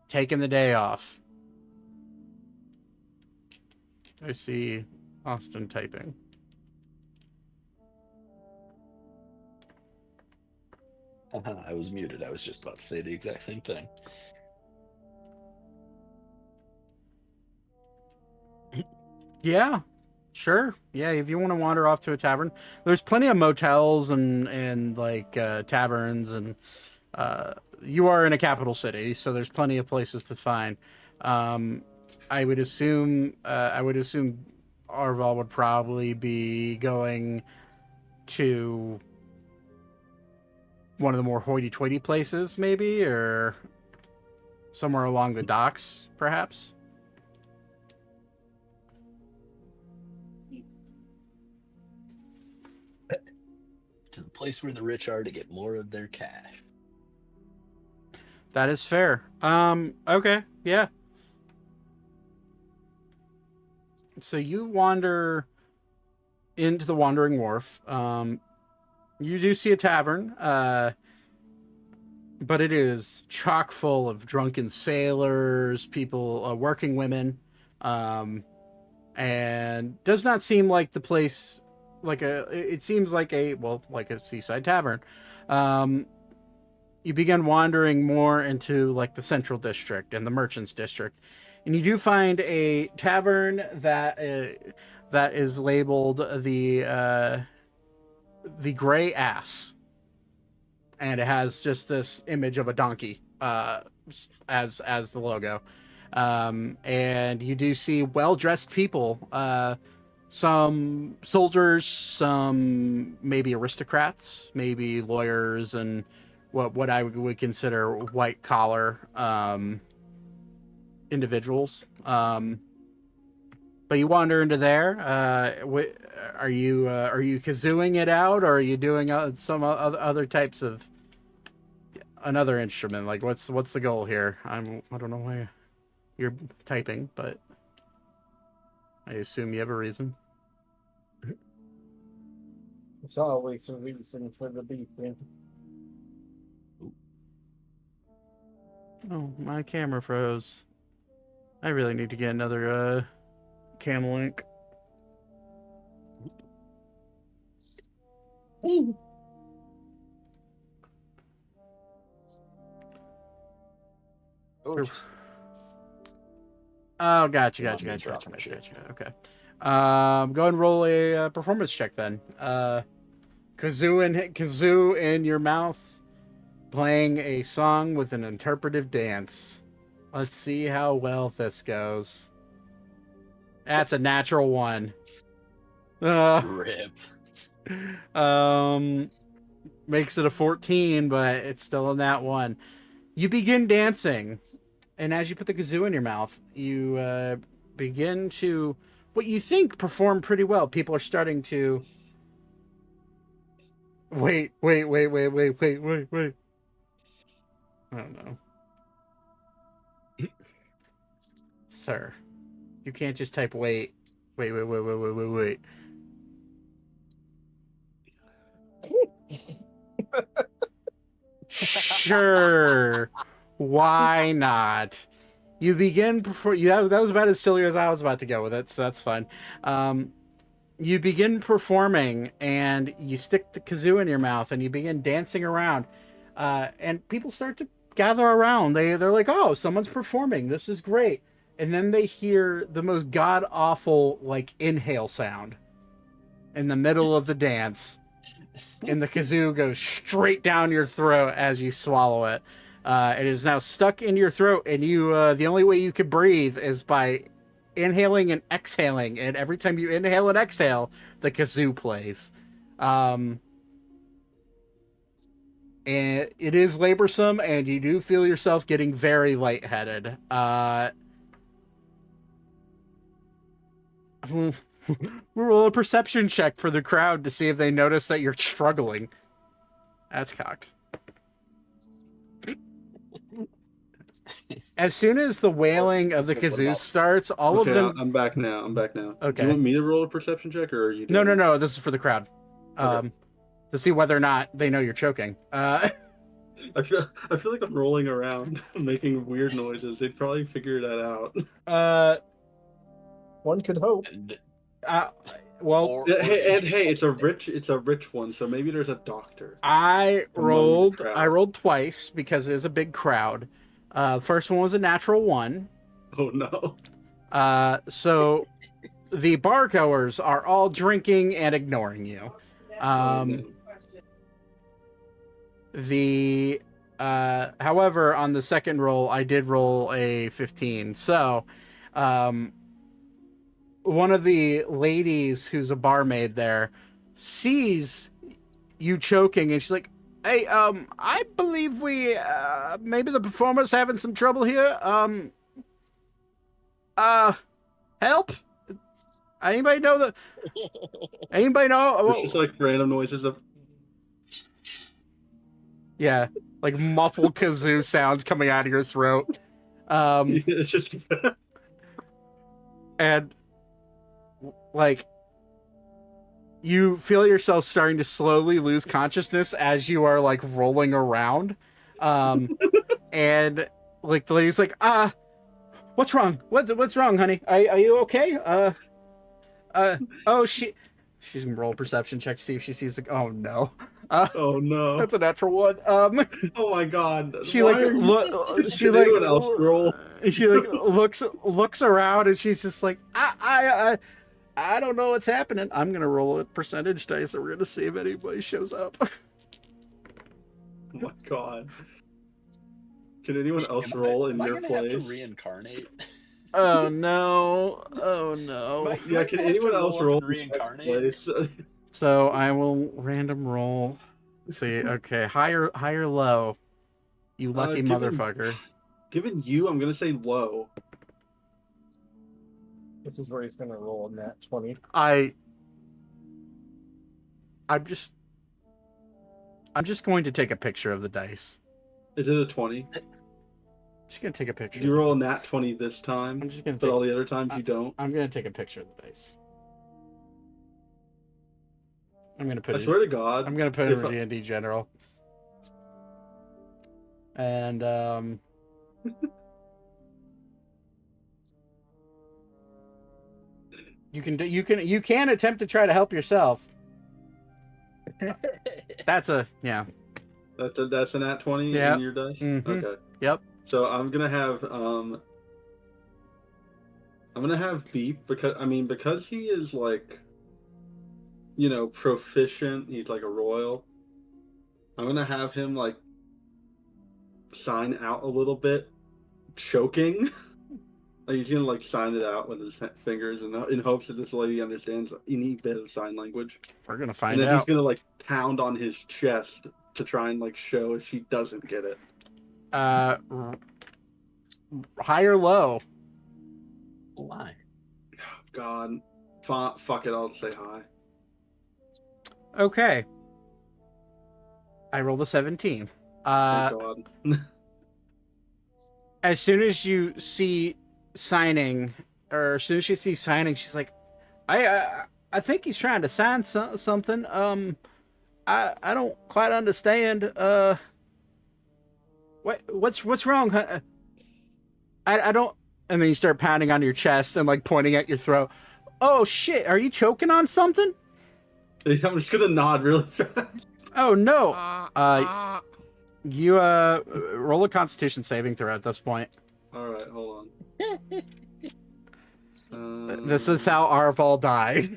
taking the day off? I see Austin typing. I was muted. I was just about to say the exact same thing. Yeah, sure. Yeah, if you want to wander off to a tavern, there's plenty of motels and like taverns, and you are in a capital city, so there's plenty of places to find. I would assume Arval would probably be going to one of the more hoity-toity places, maybe, or somewhere along the docks, perhaps. To the place where the rich are to get more of their cash. That is fair. Okay, yeah. So you wander into the Wandering Wharf. You do see a tavern, but it is chock full of drunken sailors, people, working women, and does not seem like the place it seems like a seaside tavern. You begin wandering more into like the central district and the merchants district, and you do find a tavern that is labeled the Gray Ass, and it has just this image of a donkey as the logo. And you do see well-dressed people, some soldiers, some maybe aristocrats, maybe lawyers, and what I would consider white-collar individuals. But you wander into there. Are you kazooing it out, or are you doing some other types of another instrument? Like what's the goal here? I don't know why you're typing, but I assume you have a reason. It's always a reason for the beeping. Oh, my camera froze. I really need to get another cam link. Oh, gotcha. Okay. Go ahead and roll a performance check then. Kazoo in your mouth, playing a song with an interpretive dance. Let's see how well this goes. That's a natural one. Rip. Makes it a 14, but it's still in that one. You begin dancing, and as you put the kazoo in your mouth, you begin to what you think perform pretty well. People are starting to wait. I don't know. Sir, you can't just type wait. Sure. Why not? You begin before that was about as silly as I was about to go with it, so that's fun. You begin performing and you stick the kazoo in your mouth and you begin dancing around. And people start to gather around. They're like, "Oh, someone's performing. This is great." And then they hear the most god awful like inhale sound in the middle of the dance. And the kazoo goes straight down your throat as you swallow it. It is now stuck in your throat, and you the only way you can breathe is by inhaling and exhaling. And every time you inhale and exhale, the kazoo plays. And it is laborsome, and you do feel yourself getting very lightheaded. We'll roll a perception check for the crowd to see if they notice that you're struggling. That's cocked. As soon as the wailing of the kazoo starts, all Okay, of them... I'm back now. Okay. Do you want me to roll a perception check, or are you? No. This is for the crowd. Okay. To see whether or not they know you're choking. I feel like I'm rolling around, making weird noises. They'd probably figure that out. One could hope. Well, Hey, it's a rich one, so maybe there's a doctor. I Among the crowd. rolled twice because it is a big crowd. First one was a natural 1. Oh no. So the bar goers are all drinking and ignoring you. However, on the second roll, I did roll a 15. So, one of the ladies who's a barmaid there sees you choking, and she's like, "Hey, I believe we maybe the performer's having some trouble here. Help? Anybody know Anybody know?" It's just like random noises of. Yeah, like muffled kazoo sounds coming out of your throat. It's just. And like you feel yourself starting to slowly lose consciousness as you are like rolling around. And like the lady's like, what's wrong? What's wrong, honey? Are you okay? Oh, she's gonna roll a perception check to see if she sees like, oh no. Oh no. That's a natural 1. Oh my god. She Why like are you- she Did like anyone else roll? she like looks around and she's just like, I don't know what's happening. I'm gonna roll a percentage dice and we're gonna see if anybody shows up. Oh my god. Can anyone else roll in your Am I gonna have place? to reincarnate? Oh no. Yeah, can anyone else roll in reincarnate? next place? So I will random roll. Let's see, okay, high or low. You lucky given- motherfucker. Given you, I'm gonna say low. This is where he's gonna roll in that 20. I'm just going to take a picture of the dice. Is it a 20? Just gonna take a picture. Did you roll a nat 20 this time? I'm just gonna But take, all the other times you don't? I'm gonna take a picture of the dice. I'm gonna put I it. swear to God. I'm gonna put it if in D&D General. And you can attempt to try to help yourself. That's a That's a nat 20 Yeah. in your dice? Mhm. Okay. Yep. So I'm gonna have Beep because he is like, proficient. He's like a royal. I'm gonna have him like sign out a little bit, choking. Like he's gonna like sign it out with his fingers in hopes that this lady understands any bit of sign language. We're gonna And find then out. he's gonna like pound on his chest to try and like show if she doesn't get it. High or low? Why? God, fuck it, I'll say hi. Okay. I rolled a 17. Thank God. As soon as you see signing, or as soon as she sees signing, she's like, I think he's trying to sign something. I don't quite understand. What's wrong? I don't. And then you start pounding on your chest and like pointing at your throat. Oh shit! Are you choking on something? I'm just gonna nod really fast. Oh no! You roll a Constitution saving throw at this point. All right, hold on. This is how Arval dies.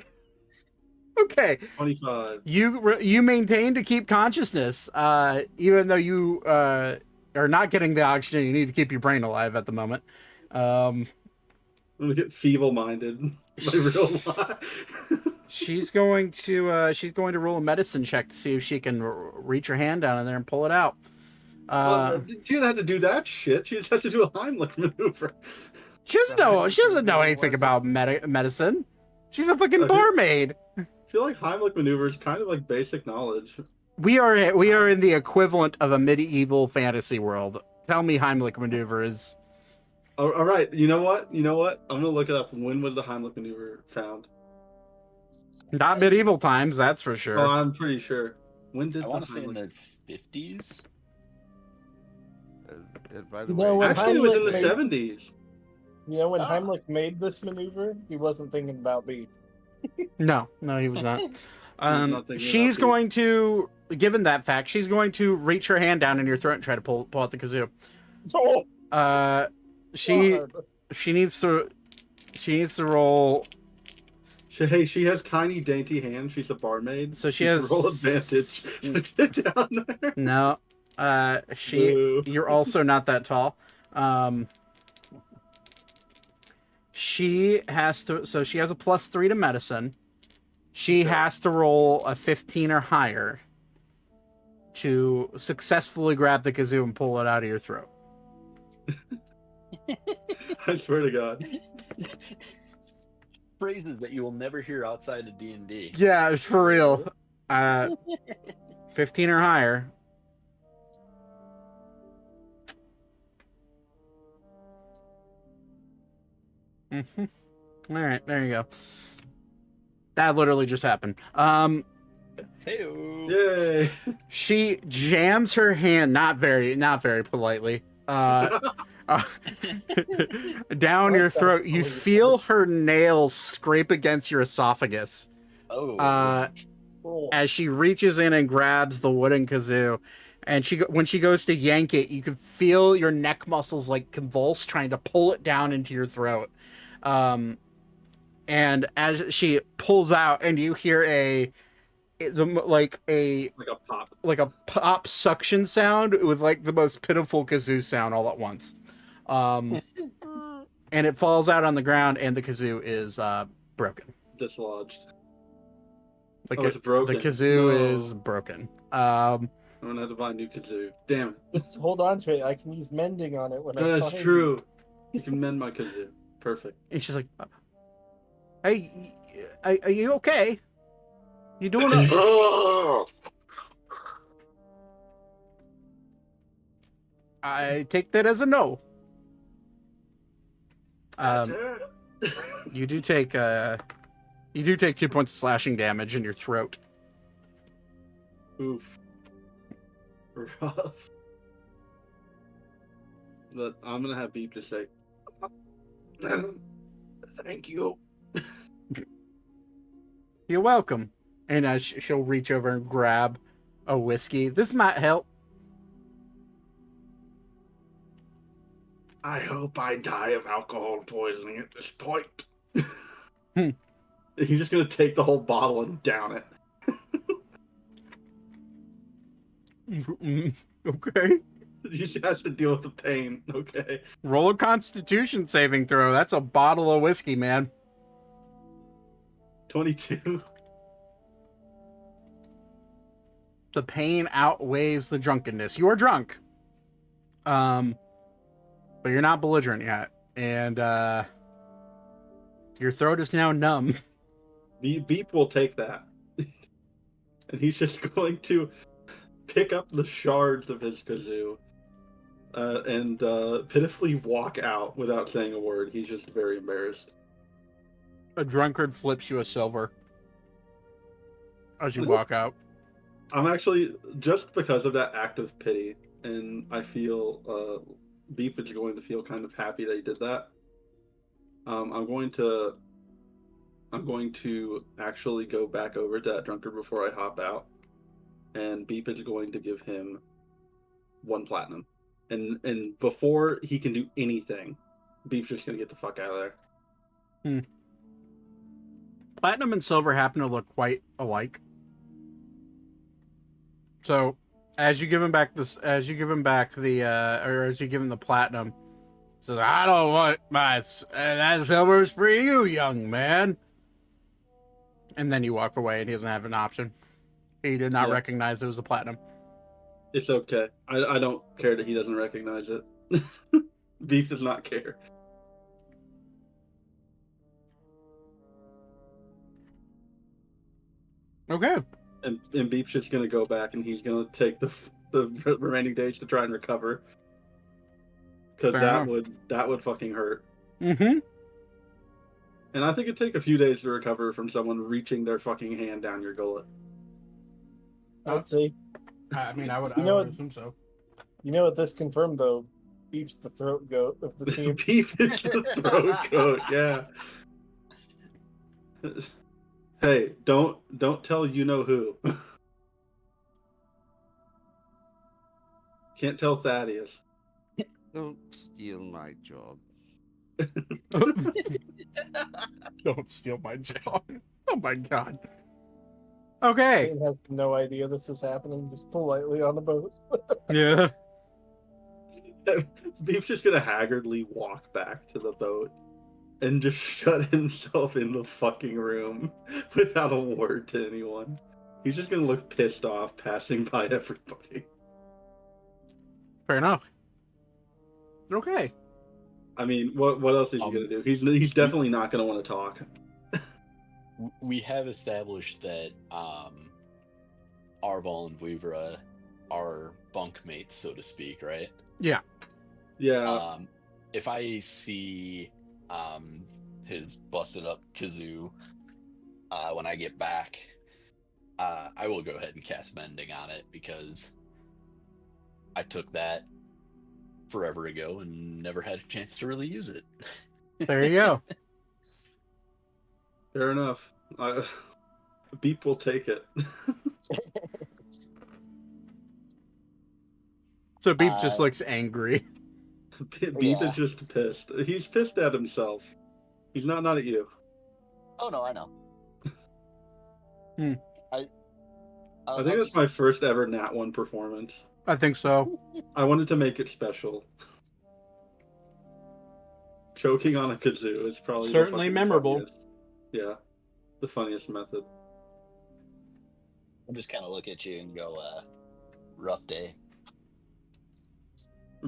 Okay. 25. You maintain to keep consciousness, even though you are not getting the oxygen you need to keep your brain alive at the moment. I'm gonna get feeble-minded. My real life. She's going to roll a medicine check to see if she can reach her hand down in there and pull it out. She didn't have to do that shit. She just has to do a Heimlich maneuver. She doesn't know anything about medicine. She's a fucking barmaid. I feel like Heimlich maneuver is kind of like basic knowledge. We are in the equivalent of a medieval fantasy world. Tell me Heimlich maneuver is. All right, you know what? I'm gonna look it up. When was the Heimlich maneuver found? Not medieval times, that's for sure. Oh, I'm pretty sure. When did I the want to say in Heimlich... the 50s. By the You know way, what? Actually, it was in the Heimlich 70s. You know when Heimlich made this maneuver, he wasn't thinking about me. No, he was not. not thinking She's about going to, given that fact, she's going to reach her hand down in your throat and try to pull out the kazoo. Oh, She needs to roll. She has tiny, dainty hands. She's a barmaid. So she can has roll advantage. Get down there. No, Boo. you're also not that tall. She has to. So she has a +3 to medicine. She has to roll a 15 or higher to successfully grab the kazoo and pull it out of your throat. I swear to God. Phrases that you will never hear outside of D&D. Yeah, it's for real. 15 or higher. All right, there you go. That literally just happened. Hey-o. Yay. She jams her hand, not very politely, down your throat. You feel her nails scrape against your esophagus Oh. as she reaches in and grabs the wooden kazoo. And when she goes to yank it, you can feel your neck muscles like convulse, trying to pull it down into your throat. And as she pulls out, and you hear like a pop suction sound with like the most pitiful kazoo sound all at once. And it falls out on the ground, and the kazoo is broken. Dislodged. It's broken. The kazoo is broken. I'm gonna have to buy a new kazoo. Damn it. just hold on to it. I can use mending on it when I That's find true. You can mend my kazoo. Perfect. And she's like, "Hey, are you okay? You doing it?" I take that as a no. You do take 2 points of slashing damage in your throat. Oof. Rough. But I'm gonna have Beep just say, thank you. You're welcome. And she'll reach over and grab a whiskey. This might help. I hope I die of alcohol poisoning at this point. He's just gonna take the whole bottle and down it. Okay. He just has to deal with the pain. Okay. Roll a Constitution saving throw. That's a bottle of whiskey, man. 22. The pain outweighs the drunkenness. You are drunk. But you're not belligerent yet. And your throat is now numb. Beep will take that. And he's just going to pick up the shards of his kazoo and pitifully walk out without saying a word. He's just very embarrassed. A drunkard flips you a silver as you walk out. I'm actually, just because of that act of pity, and I feel Beep is going to feel kind of happy that he did that. I'm going to actually go back over to that drunkard before I hop out, and Beep is going to give him 1 platinum, and before he can do anything, Beep's just gonna get the fuck out of there. Platinum and silver happen to look quite alike. So, as you give him back the platinum, says, "I don't want that silver's for you, young man." And then you walk away, and he doesn't have an option. He did not recognize it was a platinum. It's okay. I don't care that he doesn't recognize it. Beef does not care. Okay. And Beef's just gonna go back, and he's gonna take the remaining days to try and recover. Because that would fucking hurt. Mm-hmm. And I think it'd take a few days to recover from someone reaching their fucking hand down your gullet. I'd say. I mean, I would assume so. You know what this confirmed though? Beef's the throat goat of the team. Beef is the throat goat. Yeah. Hey, don't tell you know who. Can't tell Thaddeus. Don't steal my job. Don't steal my job. Oh my god. Okay. Zane has no idea this is happening, just politely on the boat. Yeah. Beef's just gonna haggardly walk back to the boat and just shut himself in the fucking room without a word to anyone. He's just gonna look pissed off passing by everybody. Fair enough. Okay. I mean, what else is he gonna do? He's definitely not gonna want to talk. We have established that Arval and Vouivre are bunkmates, so to speak, right? Yeah. Yeah. If I see his busted up kazoo when I get back, I will go ahead and cast Mending on it, because I took that forever ago and never had a chance to really use it. There you go. Fair enough. Beep will take it. So Beep just looks angry. Beep is just pissed. He's pissed at himself. He's not at you. Oh no, I know. I think that's my first ever Nat 1 performance. I think so. I wanted to make it special. Choking on a kazoo is probably Certainly memorable. Funniest. Yeah, the funniest method. I'll just kind of look at you and go, rough day.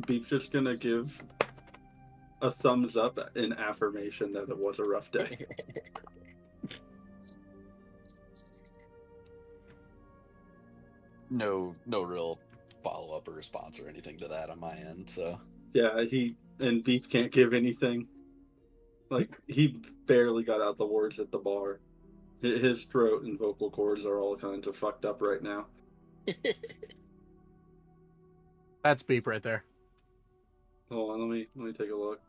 Beep's just gonna give a thumbs up in affirmation that it was a rough day. No real follow-up or response or anything to that on my end, so. Yeah, Beep can't give anything. Like, he barely got out the words at the bar. His throat and vocal cords are all kinds of fucked up right now. That's Beep right there. Hold on, let me take a look.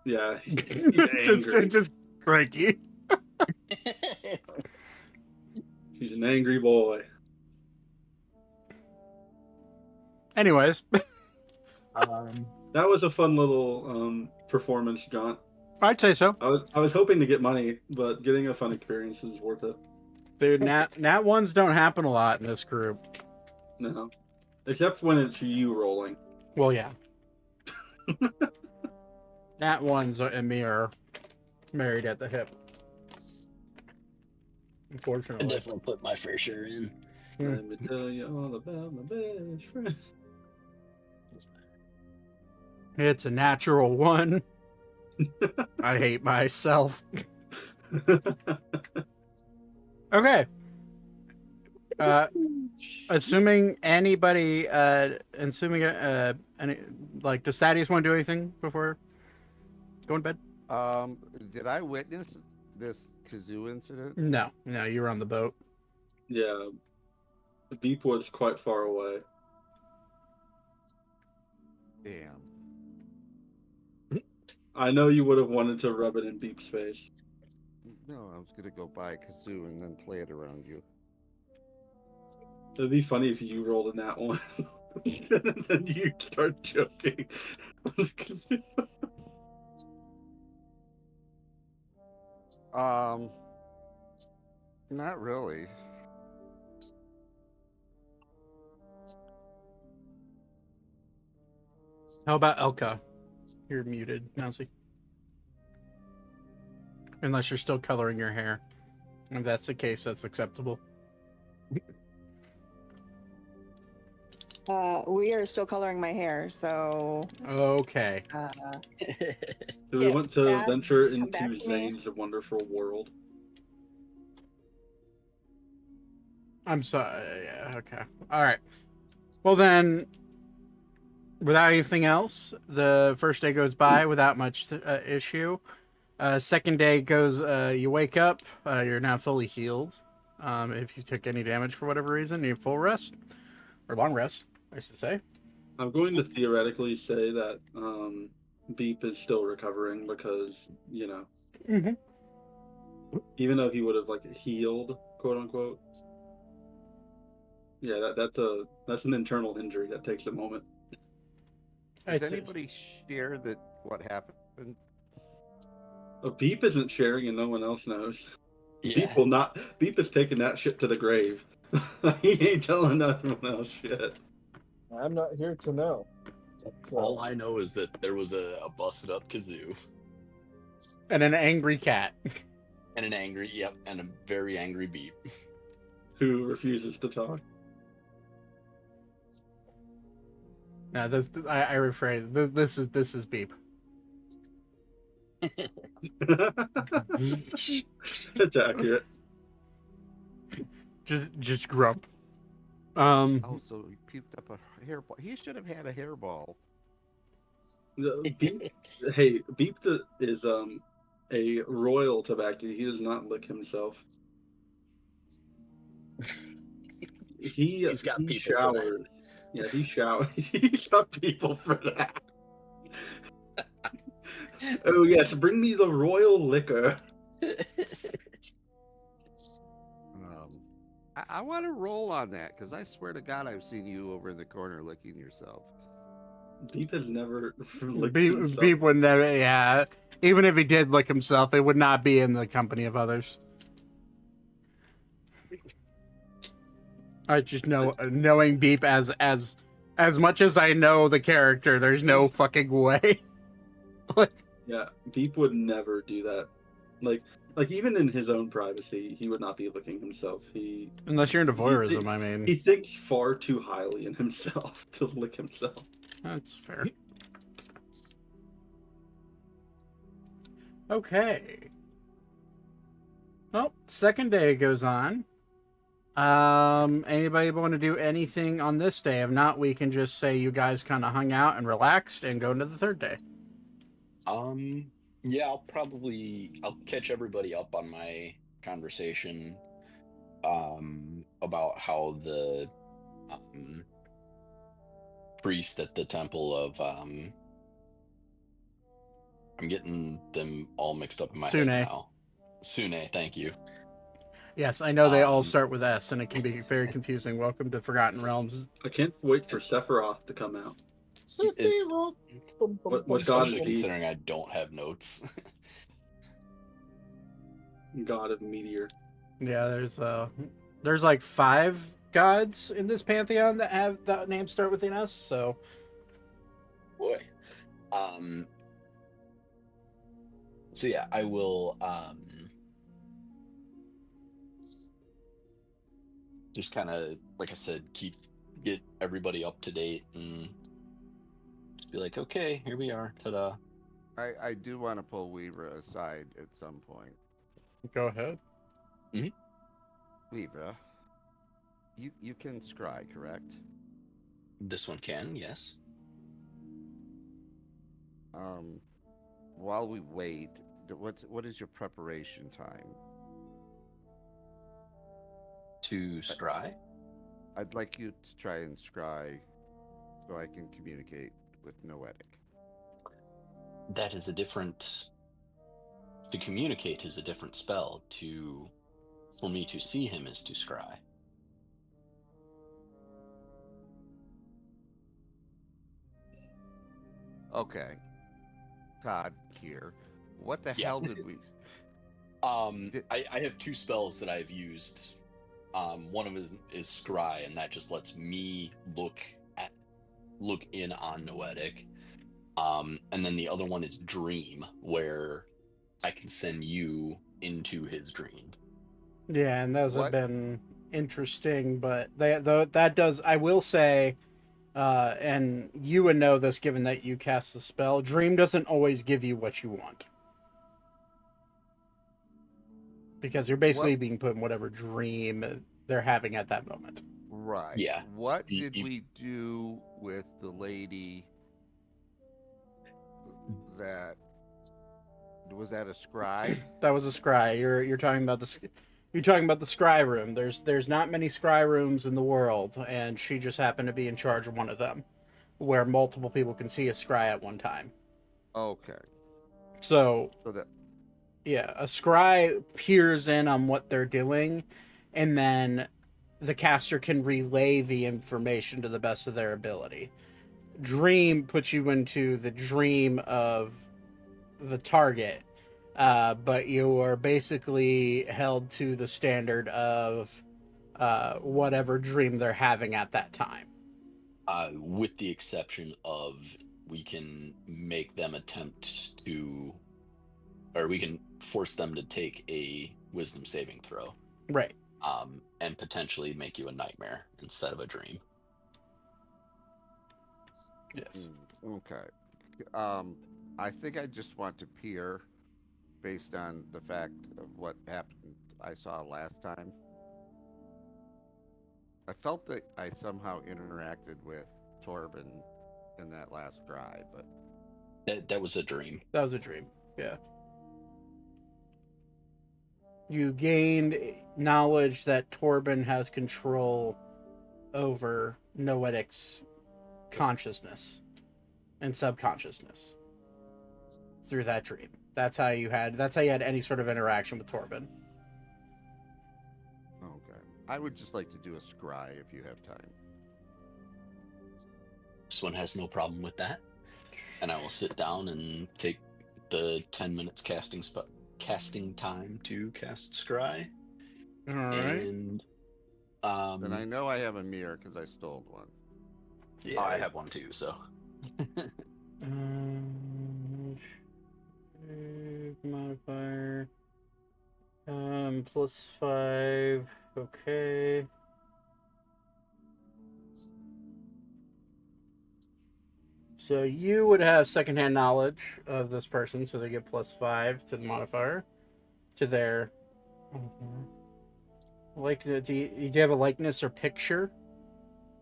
Yeah, he's angry. just cranky. He's an angry boy. Anyways. That was a fun little performance, John. I'd say so. I was hoping to get money, but getting a fun experience is worth it. Dude, Nat 1s don't happen a lot in this group. No. Except when it's you rolling. Well, yeah. Nat 1s and me are married at the hip. I Unfortunately. definitely put my fair share in. Let me tell you all about my best friend. It's a natural 1. I hate myself. Okay. Assuming anybody, does Thaddeus want to do anything before going to bed? Did I witness this kazoo incident? No, you were on the boat. Yeah, Beep was quite far away. Damn. I know you would have wanted to rub it in Beep's face. No, I was gonna go buy a kazoo and then play it around you. It'd be funny if you rolled in that one, and then you start joking. Not really. How about Elka? You're muted, Mousy. Unless you're still coloring your hair. If that's the case, that's acceptable. We are still coloring my hair, so Okay. Do we Yeah, want to fast, venture come back into to me. Zane's wonderful world? I'm sorry. Yeah, okay. All right. Well, then, without anything else, the first day goes by without much issue. Second day goes, you wake up, you're now fully healed. If you took any damage for whatever reason, you need full rest. Or long rest, I should say. I'm going to theoretically say that Beep is still recovering because, Mm-hmm. even though he would have like healed, quote unquote. Yeah, that's an internal injury that takes a moment. Does anybody share that what happened? Beep isn't sharing and no one else knows. Yeah. Beep is taking that shit to the grave. He ain't telling anyone else shit. I'm not here to know. So, All I know is that there was a busted up kazoo And an angry cat. and and a very angry Beep. Who refuses to talk. No, I rephrase. This is Beep. It's accurate. Just grump. Oh, so he puked up a hairball. He should have had a hairball. Beep is a royal tabaxi. He does not lick himself. He's got he people for showers. Yeah, he showers. He's got people for that. Oh yes, bring me the royal liquor. I want to roll on that because I swear to God I've seen you over in the corner licking yourself. Beep has never licked Beep himself. would never. Yeah, even if he did lick himself, it would not be in the company of others. I just know, knowing Beep as much as I know the character, there's no fucking way. Yeah, Beep would never do that. Like even in his own privacy, he would not be licking himself. Unless you're into voyeurism, I mean. He thinks far too highly in himself to lick himself. That's fair. Okay. Well, second day goes on. Anybody want to do anything on this day? If not, we can just say you guys kind of hung out and relaxed and go into the third day. Yeah, I'll catch everybody up on my conversation about how the priest at the temple of I'm getting them all mixed up in my Sune. head now. Sune, thank you. Yes, I know they all start with S, and it can be very confusing. Welcome to Forgotten Realms. I can't wait for Sephiroth to come out. Sephiroth. What god Especially is he? considering I don't have notes. God of Meteor. Yeah, there's like 5 gods in this pantheon that have that name start with an S. So, Boy. So yeah, I will just kind of, like I said, get everybody up to date and just be like, okay, here we are. Ta-da. I do want to pull Weaver aside at some point. go ahead. Weaver, you can scry, correct? This one can, yes. While we wait, what is your preparation time? To scry? I'd like you to try and scry so I can communicate with Noetic. That is a different. To communicate is a different spell. For me to see him is to scry. Okay. Todd here. What the Yeah. hell did we... I have two spells that I've used. One of them is scry, and that just lets me look in on Noetic. And then the other one is dream, where I can send you into his dream. Yeah, and those have What? been interesting, but that does, I will say, and you would know this given that you cast the spell, Dream doesn't always give you what you want. Because you're basically being put in whatever dream they're having at that moment. Right. Yeah. What did we do with the lady that... Was that a scry? That was a scry. You're talking about you're talking about the scry room. There's not many scry rooms in the world, and she just happened to be in charge of one of them, where multiple people can see a scry at one time. Okay. So that... yeah, a scry peers in on what they're doing, and then the caster can relay the information to the best of their ability. Dream puts you into the dream of the target, but you are basically held to the standard of whatever dream they're having at that time. With the exception of we can make them attempt to, or we can force them to take a wisdom saving throw. Right. And potentially make you a nightmare instead of a dream. Yes. Okay. I think I just want to peer based on the fact of what happened I saw last time. I felt that I somehow interacted with Torben in that last cry, but That was a dream. That was a dream. Yeah. You gained knowledge that Torben has control over Noetic's consciousness and subconsciousness through that dream. That's how you had any sort of interaction with Torben. okay. I would just like to do a scry if you have time. This one has no problem with that. And I will sit down and take the 10 minutes casting time to cast scry. All right. And And I know I have a mirror because I stole one. yeah, I have one too, so modifier +5. Okay. So you would have secondhand knowledge of this person, so they get +5 to the modifier to their. Like, do you have a likeness or picture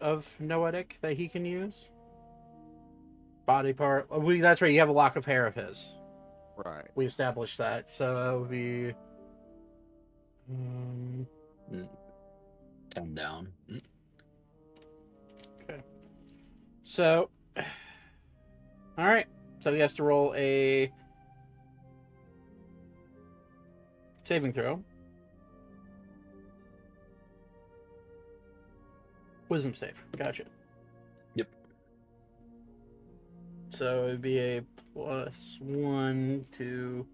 of Noetic that he can use? Body part. Oh, that's right. You have a lock of hair of his. Right. We established that, so that would be. 10 down. Okay. So, all right. So he has to roll a saving throw. Wisdom save. Gotcha. Yep. So it'd be a +1 to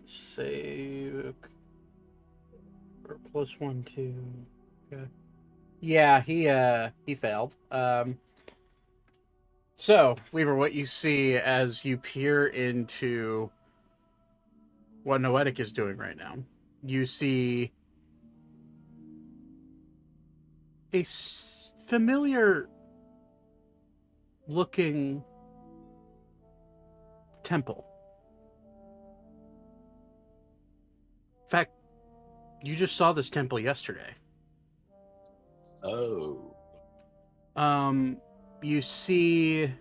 save, or +1 to. Okay. Yeah, he failed. So Vouivre, what you see as you peer into what Noetic is doing right now, you see a familiar looking temple. In fact, you just saw this temple yesterday. Oh. You see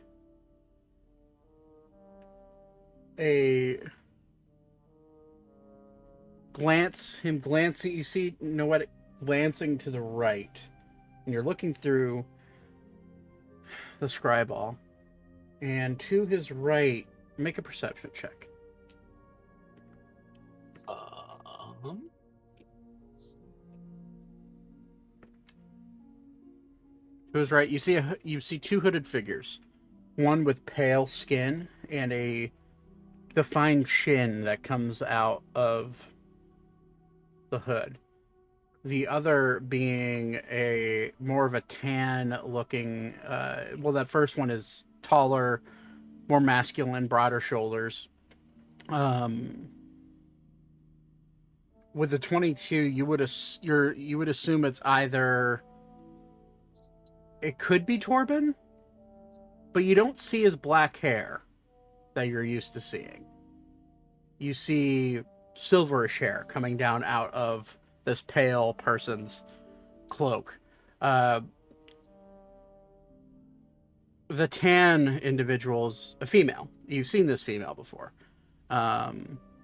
a glancing. You see Noetic glancing to the right, and you're looking through the Scriball, and to his right, make a perception check. To his right, you see two hooded figures, one with pale skin and a defined chin that comes out of the hood. The other being a more of a tan looking. That first one is taller, more masculine, broader shoulders. With the 22, you would assume it's either. It could be Torben, but you don't see his black hair that you're used to seeing. You see silverish hair coming down out of this pale person's cloak. The tan individual's a female. You've seen this female before.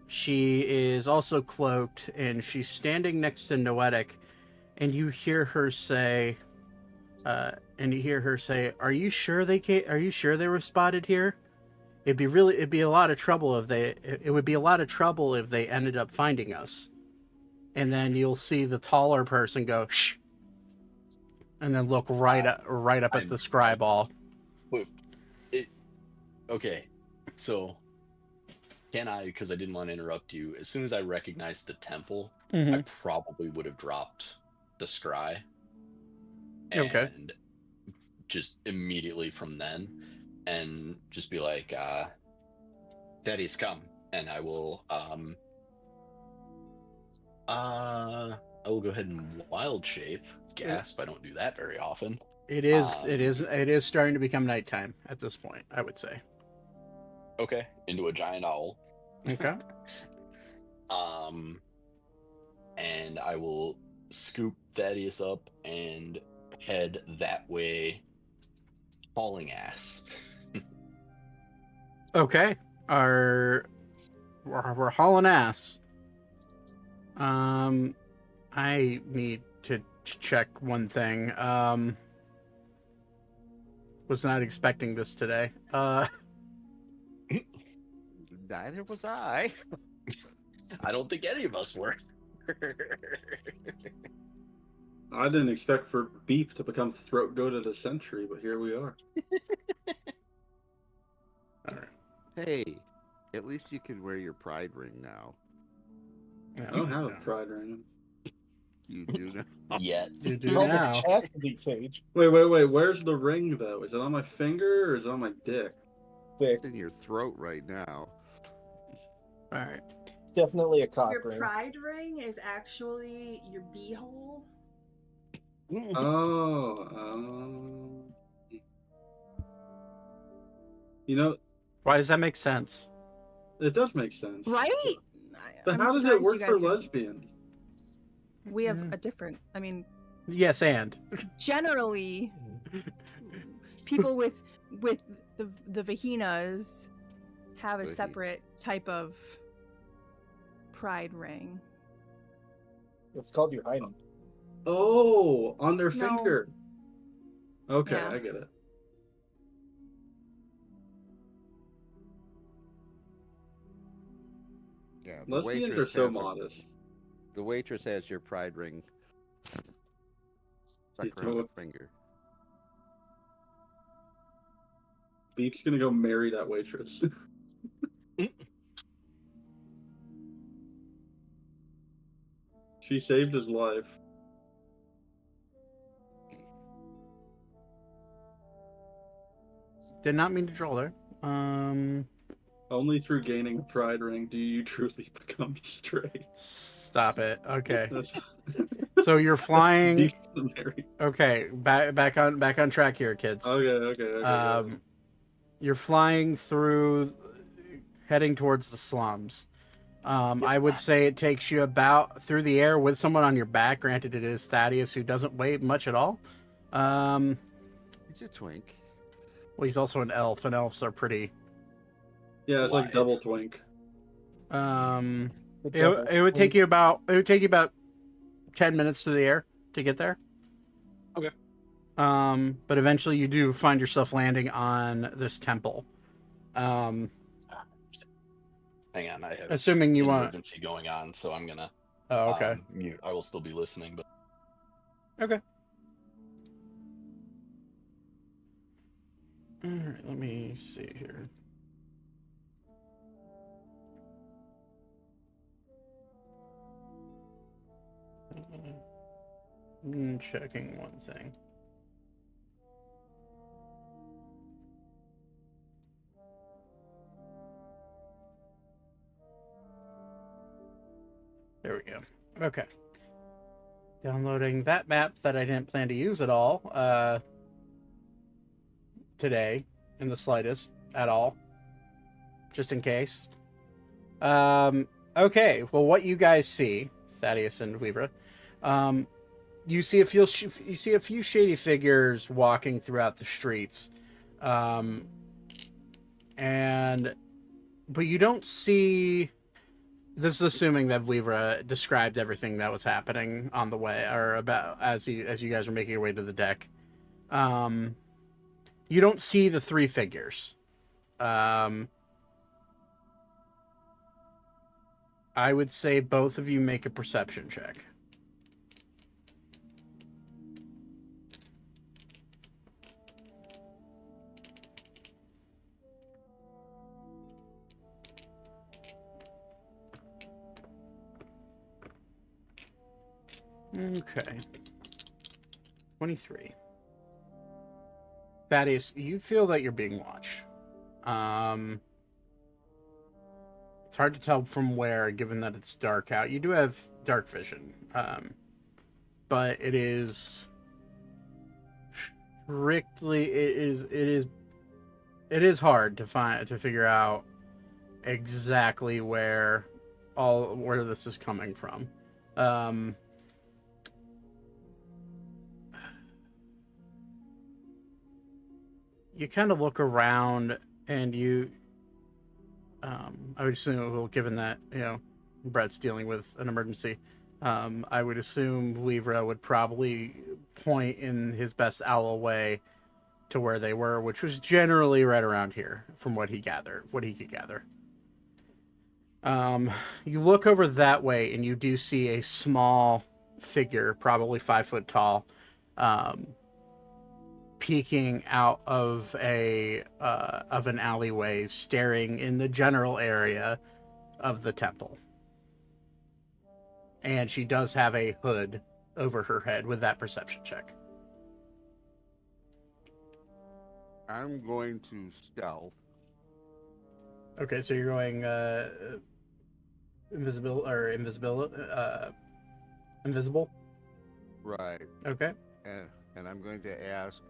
She is also cloaked, and she's standing next to Noetic, and you hear her say, "Are you sure they came? Are you sure they were spotted here? It would be a lot of trouble if they ended up finding us." And then you'll see the taller person go, "Shh," and then look right up at the Scriball. Okay, so can I, because I didn't want to interrupt you, as soon as I recognized the temple, I probably would have dropped the scry. Okay. And just immediately from then, and just be like, Daddy's come, and I will go ahead and wild shape. Gasp, I don't do that very often. It is starting to become nighttime at this point, I would say. Okay, into a giant owl. Okay. And I will scoop Thaddeus up and head that way, hauling ass. Okay. We're hauling ass. I need to check one thing. Was not expecting this today. Neither was I. I don't think any of us were. I didn't expect for Beep to become throat goat of the century, but here we are. All right. Hey, at least you can wear your pride ring now. Yeah, I don't have a pride ring. You do now. Yet. You do Well, now. the chastity cage. Wait. Where's the ring, though? Is it on my finger or is it on my dick? Dick. It's in your throat right now. All right. It's definitely a cock Your ring. pride ring is actually your beehole. Oh. You know, Why does that make sense? it does make sense. Right? But I'm how does it surprised work you for guys didn't- lesbians? We have a different. I mean, Yes, and generally, people with the vaginas have a Vahi- separate type of pride ring. It's called your hymen. Oh, on their No. finger. Okay, Yeah. I get it. Yeah, Lesbians are so has modest. the waitress has your pride ring stuck You know around her what? finger. Beep's gonna go marry that waitress. She saved his life. did not mean to draw there. Only through gaining a pride ring do you truly become straight. Stop it. Okay. That's- So you're flying. Beep's married. Okay, back on track here, kids. Okay. You're flying through, heading towards the slums. I would say it takes you about through the air with someone on your back. Granted, it is Thaddeus, who doesn't weigh much at all. He's a twink. Well, he's also an elf, and elves are pretty. Yeah, it's like Live. double twink. It would take you about 10 minutes to the air to get there. Okay. But eventually you do find yourself landing on this temple. Hang on, I have Assuming you an want. emergency going on, so I'm gonna Oh, okay. mute. I will still be listening, but Okay. All right. Let me see here. Checking one thing. There we go. Okay. Downloading that map that I didn't plan to use at all today, in the slightest, at all. Just in case. Okay, well, what you guys see, Thaddeus and Vouivre, you see a few shady figures walking throughout the streets, but you don't see. This is assuming that Vouivre described everything that was happening on the way, or about as you guys are making your way to the deck. You don't see the three figures. I would say both of you make a perception check. Okay. 23. Thaddeus, you feel that you're being watched. It's hard to tell from where, given that it's dark out. You do have dark vision, but it is strictly it is hard to figure out exactly where this is coming from. You kind of look around, and I would assume, well, given that, Brett's dealing with an emergency, I would assume Vouivre would probably point in his best owl way to where they were, which was generally right around here, from what he could gather. You look over that way, and you do see a small figure, probably 5 foot tall, peeking out of an alleyway, staring in the general area of the temple. And she does have a hood over her head with that perception check. I'm going to stealth. Okay, so you're going invisible. Right. Okay. And I'm going to ask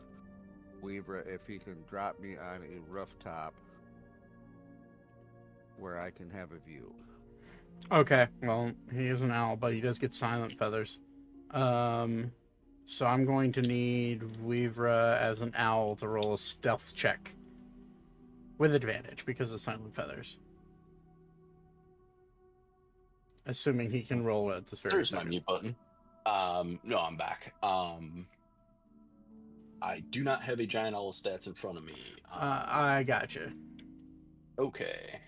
Vouivre if he can drop me on a rooftop where I can have a view. Okay, well, he is an owl, but he does get silent feathers. So I'm going to need Vouivre as an owl to roll a stealth check with advantage because of silent feathers. Assuming he can roll at this very there's second. my mute button. No, I'm back. I do not have a giant owl stats in front of me. I gotcha. Okay.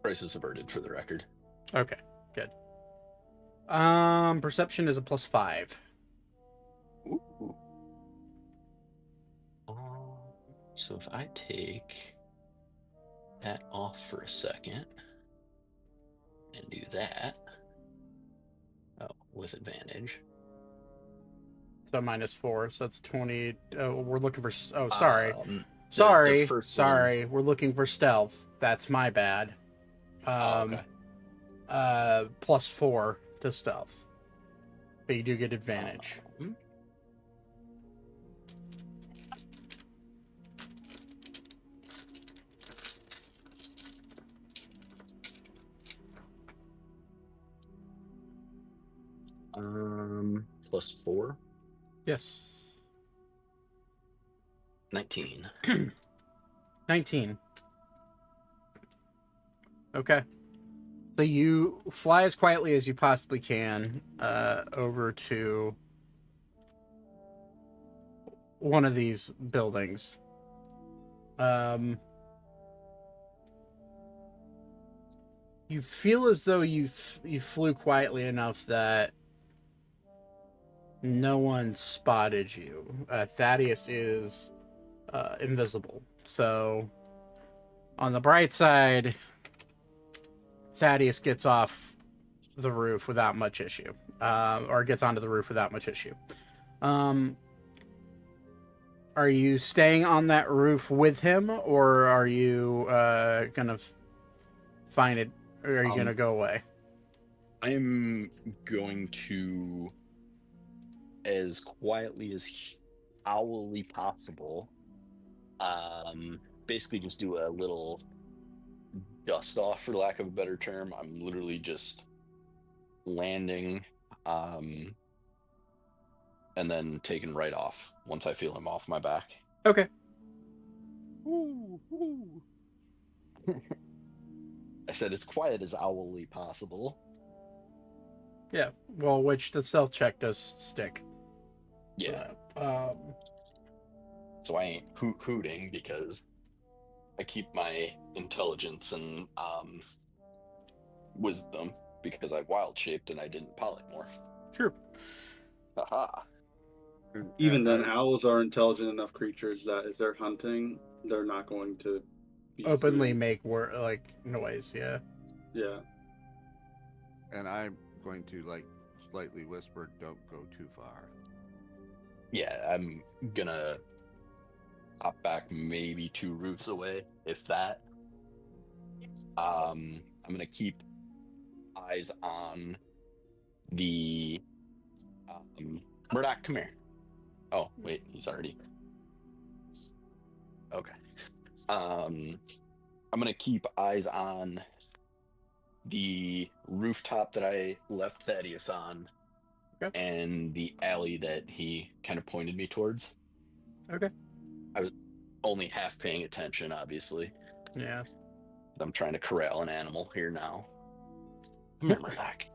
Crisis averted, for the record. Okay, good. Perception is a +5. Ooh. So if I take that off for a second and do that, with advantage. So -4, so that's 20. We're looking for. Oh, sorry. The first Sorry. We're looking for stealth. That's my bad. Okay. +4 to stealth, but you do get advantage. +4. Yes. 19. 19. Okay. So you fly as quietly as you possibly can over to one of these buildings. You feel as though you flew quietly enough that no one spotted you. Thaddeus is invisible. So, on the bright side, Thaddeus gets off the roof without much issue. Or gets onto the roof without much issue. Are you staying on that roof with him, or are you gonna find it, or are you gonna go away? I'm going to, as quietly as owlly possible, basically just do a little dust off, for lack of a better term. I'm literally just landing, and then taking right off once I feel him off my back. Okay. I said as quiet as owlly possible. Yeah. Well, which the stealth check does stick. Yeah. So I ain't hooting because I keep my intelligence and wisdom because I wild shaped and I didn't polymorph. Sure. Haha. Even then, owls are intelligent enough creatures that if they're hunting, they're not going to be Openly rude. make noise. Yeah. Yeah. And I'm going to like slightly whisper, "Don't go too far." Yeah, I'm gonna hop back maybe 2 roofs away, if that. I'm gonna keep eyes on the Murdoch, come here. Oh, wait, he's already. Okay. I'm gonna keep eyes on the rooftop that I left Thaddeus on, Okay. and the alley that he kind of pointed me towards. Okay. I was only half paying attention, obviously. Yeah. I'm trying to corral an animal here now. Come here, Murdoch.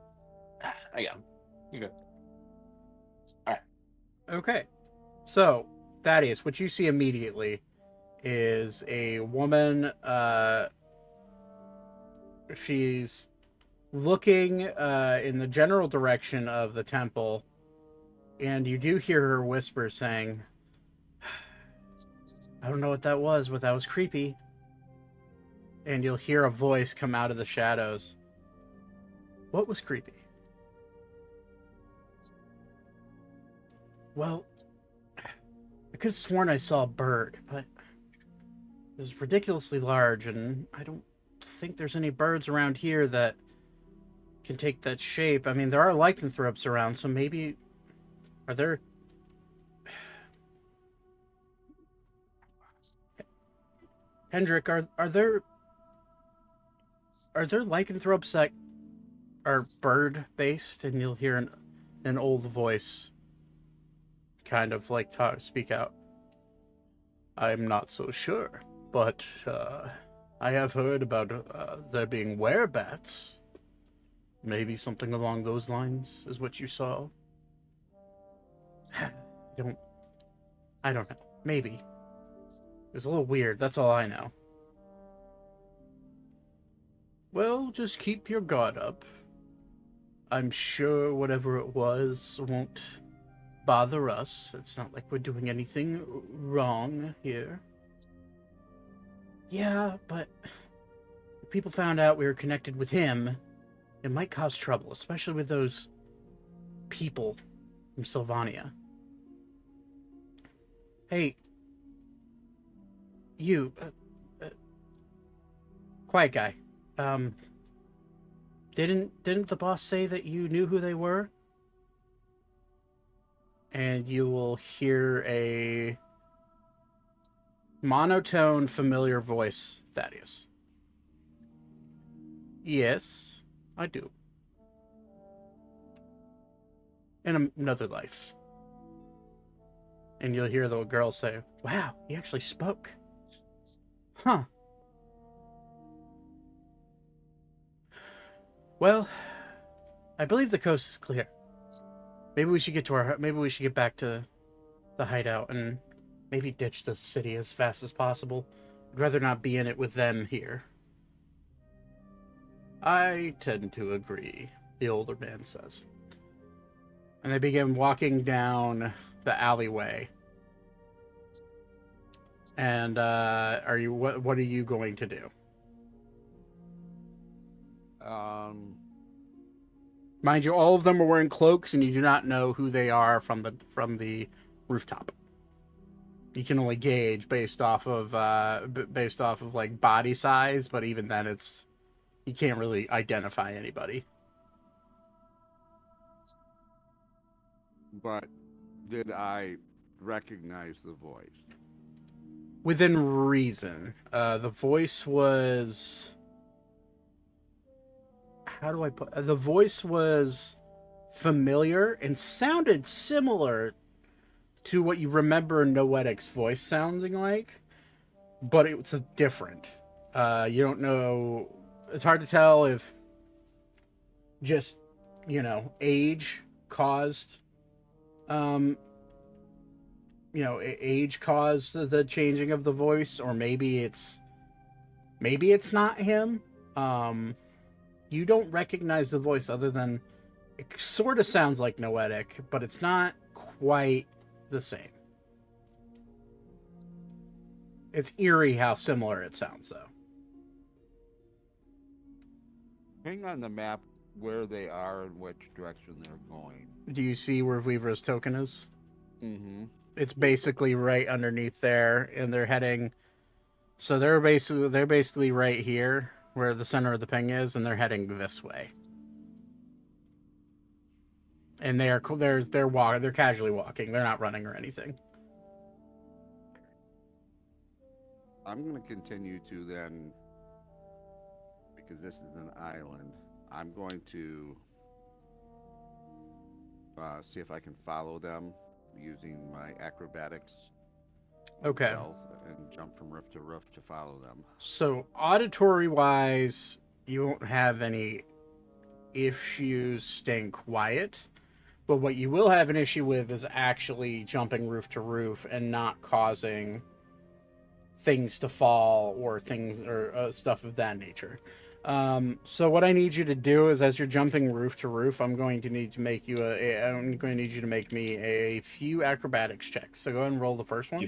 I got him. You good. All right. Okay. So, Thaddeus, what you see immediately is a woman. She's looking in the general direction of the temple, and you do hear her whisper saying, "I don't know what that was, but that was creepy." And you'll hear a voice come out of the shadows. "What was creepy?" "Well, I could have sworn I saw a bird, but it was ridiculously large, and I don't think there's any birds around here that can take that shape. I mean, there are lycanthropes around, so maybe... Are there... Hendrik, are there lycanthropes that are bird-based?" And you'll hear an old voice kind of like speak out. "I'm not so sure, but I have heard about there being werebats. Maybe something along those lines is what you saw." I don't know. Maybe. It was a little weird, that's all I know. "Well, just keep your guard up. I'm sure whatever it was won't bother us. It's not like we're doing anything wrong here." "Yeah, but if people found out we were connected with him, it might cause trouble, especially with those people from Sylvania." "Hey, you, quiet guy. Didn't the boss say that you knew who they were?" And you will hear a monotone, familiar voice, Thaddeus. "Yes, I do. In another life." And you'll hear the girl say, "Wow, he actually spoke. Huh. Well, I believe the coast is clear. Maybe we should get back to the hideout and maybe ditch the city as fast as possible. I'd rather not be in it with them here. I tend to agree, the older man says. And they begin walking down the alleyway. And what are you going to do? Mind you, all of them are wearing cloaks, and you do not know who they are from the rooftop. You can only gauge based off of like body size, but even then, you can't really identify anybody. But did I recognize the voice? Within reason, the voice was. How do I put? The voice was familiar and sounded similar to what you remember Noetic's voice sounding like, but it was different. You don't know. It's hard to tell if just, age caused, age caused the changing of the voice, or maybe it's not him. You don't recognize the voice other than it sort of sounds like Noetic, but it's not quite the same. It's eerie how similar it sounds, though. Hang on the map where they are and which direction they're going. Do you see where Vouivre's token is? Mm-hmm. It's basically right underneath there, and they're heading. So they're basically right here where the center of the ping is, and they're heading this way. And they're casually walking. They're not running or anything. I'm going to continue to then, because this is an island, I'm going to see if I can follow them using my acrobatics. Okay. And jump from roof to roof to follow them. So auditory wise, you won't have any issues staying quiet. But what you will have an issue with is actually jumping roof to roof and not causing things to fall or stuff of that nature. So what I need you to do is, as you're jumping roof to roof, I'm going to need you to make me a few acrobatics checks. So go ahead and roll the first one.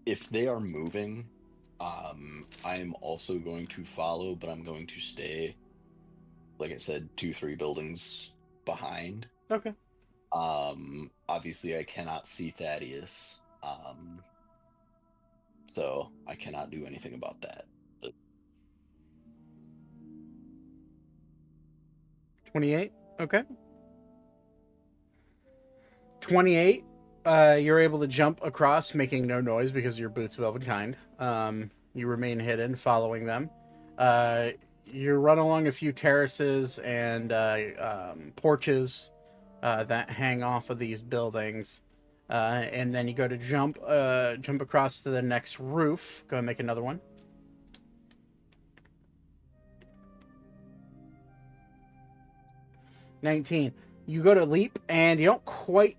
If they are moving, I'm also going to follow, but I'm going to stay, like I said, 2-3 buildings behind. Okay. Obviously I cannot see Thaddeus, so I cannot do anything about that. But 28. Okay. 28. You're able to jump across, making no noise because your boots of elven kind. You remain hidden, following them. You run along a few terraces and porches that hang off of these buildings, and then you go to jump across to the next roof. Go and make another one. $19. You go to leap, and you don't quite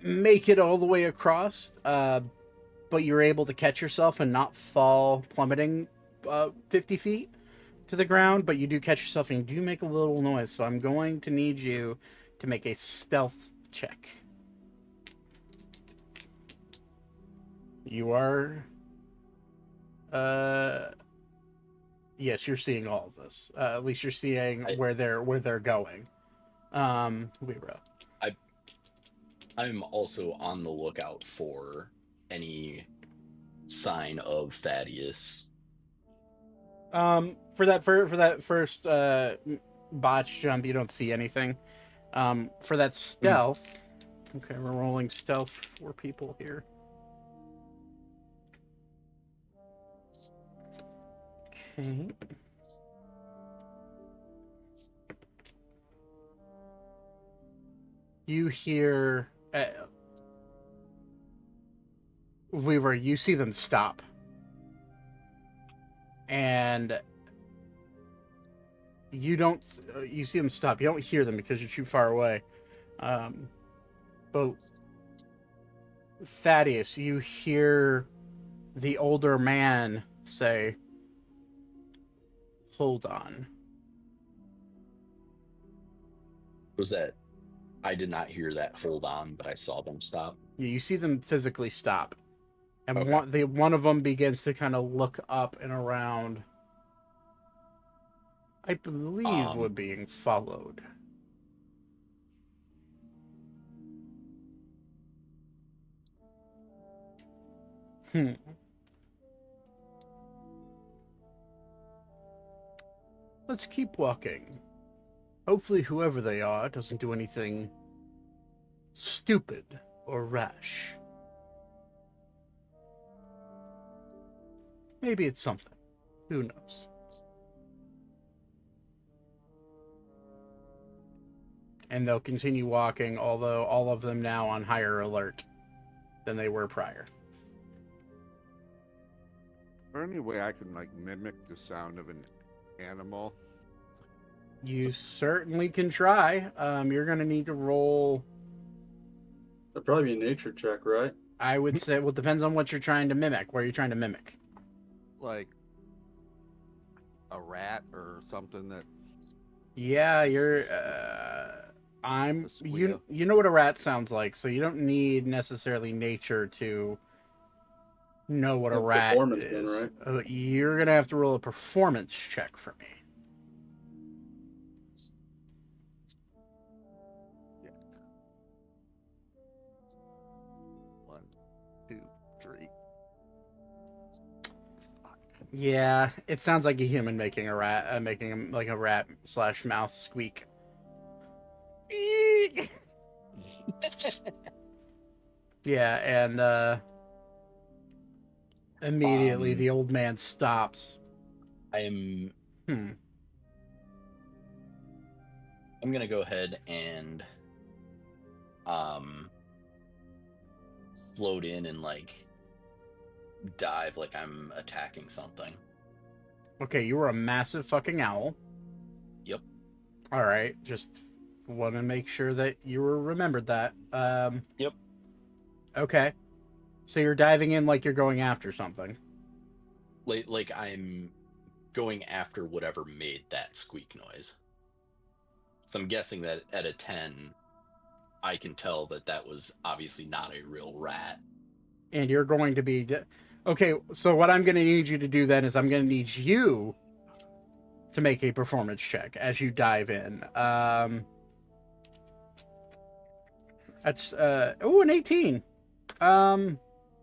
make it all the way across, but you're able to catch yourself and not fall plummeting 50 feet to the ground, but you do catch yourself and you do make a little noise, so I'm going to need you to make a stealth check. You are... yes, you're seeing all of this. At least you're seeing where they're going. Vouivre. I'm also on the lookout for any sign of Thaddeus. For that first botch jump, you don't see anything. For that stealth, okay, we're rolling stealth for people here. Okay. You hear Vouivre, you see them stop. And you don't. You see them stop. You don't hear them because you're too far away. But Thaddeus, you hear the older man say, "Hold on." Was that? I did not hear that hold on, but I saw them stop. You see them physically stop, and Okay. one of them begins to kind of look up and around. I believe we're being followed. Let's keep walking. Hopefully whoever they are doesn't do anything stupid or rash. Maybe it's something. Who knows? And they'll continue walking, although all of them now on higher alert than they were prior. Is there any way I can like mimic the sound of an animal? You certainly can try. You're going to need to roll. That'd probably be a nature check, right? I would say, well, it depends on what you're trying to mimic. What are you trying to mimic? Like a rat or something that. Yeah, you're. You know what a rat sounds like, so you don't need necessarily nature to know what a rat Performance is. then, right? You're gonna have to roll a performance check for me. Yeah. 1, 2, 3. Fuck. Yeah, it sounds like a human making a rat, making like a rat / mouse squeak. Yeah, and immediately the old man stops. I'm gonna go ahead and float in and like dive like I'm attacking something. Okay, you were a massive fucking owl. Yep. All right, just want to make sure that you remembered that. Yep. Okay, so you're diving in like you're going after something. Like I'm going after whatever made that squeak noise. So I'm guessing that at a 10, I can tell that that was obviously not a real rat. And you're going to be... Okay, so what I'm going to need you to do then is I'm going to need you to make a performance check as you dive in. That's... an 18.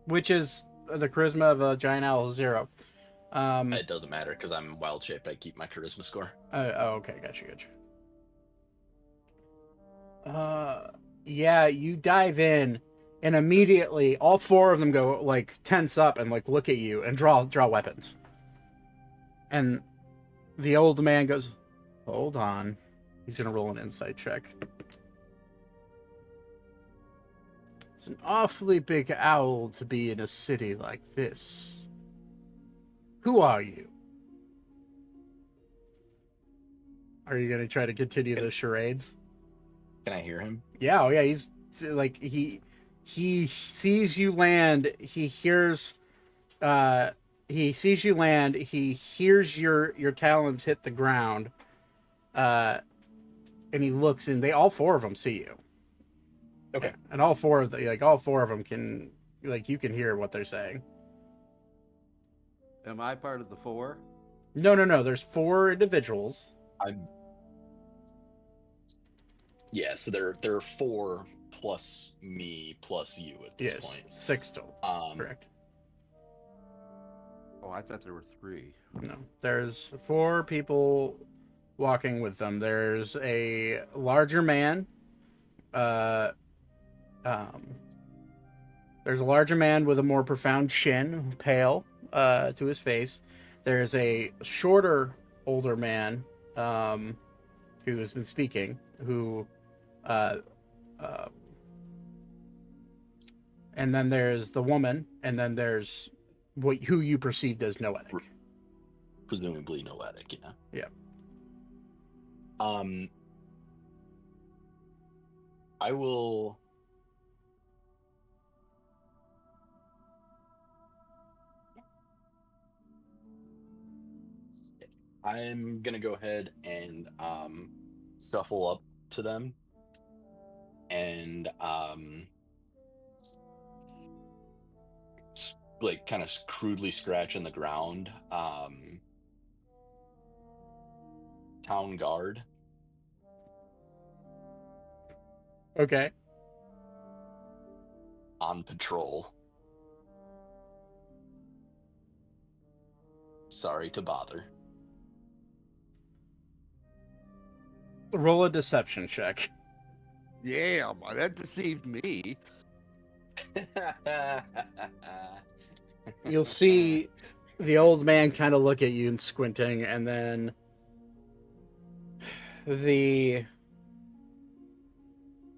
Which is the charisma of a giant owl 0. It doesn't matter because I'm wild shaped. I keep my charisma score. Okay, gotcha. Yeah, you dive in, and immediately all 4 of them go like tense up and like look at you and draw weapons. And the old man goes, "Hold on." He's gonna roll an insight check. It's an awfully big owl to be in a city like this. Who are you? Are you gonna try to continue those charades? Can I hear him? Yeah, oh yeah, he's like he sees you land, he sees you land, he hears your talons hit the ground, and he looks and all 4 of them see you. Okay. And all 4 of them can you can hear what they're saying. Am I part of the 4? No, there's 4 individuals. Yeah, so there are 4 plus me plus you at this point. 6 total. Correct. Oh, I thought there were 3. No, there's 4 people walking with them. There's a larger man. There's a larger man with a more profound chin, pale to his face. There's a shorter, older man who has been speaking, and then there's the woman, and then there's who you perceived as noetic. Presumably noetic, yeah. Yeah. Um, I will. I'm gonna go ahead and shuffle up to them and like kind of crudely scratch in the ground. Town guard Okay. on patrol. Sorry to bother. Roll a deception check. Yeah, that deceived me. You'll see the old man kind of look at you and squinting, and then the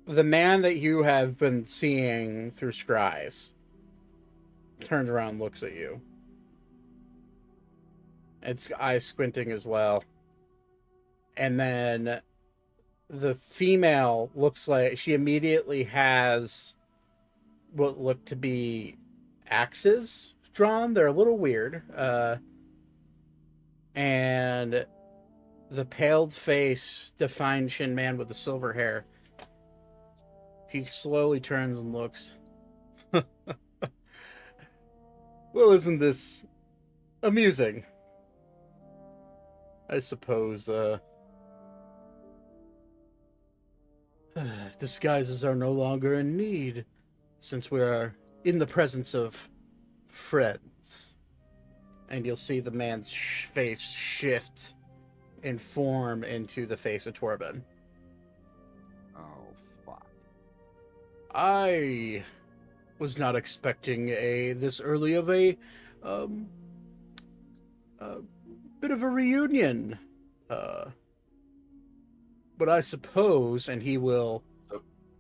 man that you have been seeing through scries turns around and looks at you. Its eyes squinting as well. And then the female looks like she immediately has what look to be axes drawn. They're a little weird. And the paled face, defined chin man with the silver hair, he slowly turns and looks. Well, isn't this amusing? I suppose, disguises are no longer in need, since we are in the presence of friends. And you'll see the man's face shift and form into the face of Torben. Oh, fuck. I was not expecting this early of a bit of a reunion. But I suppose, and he will.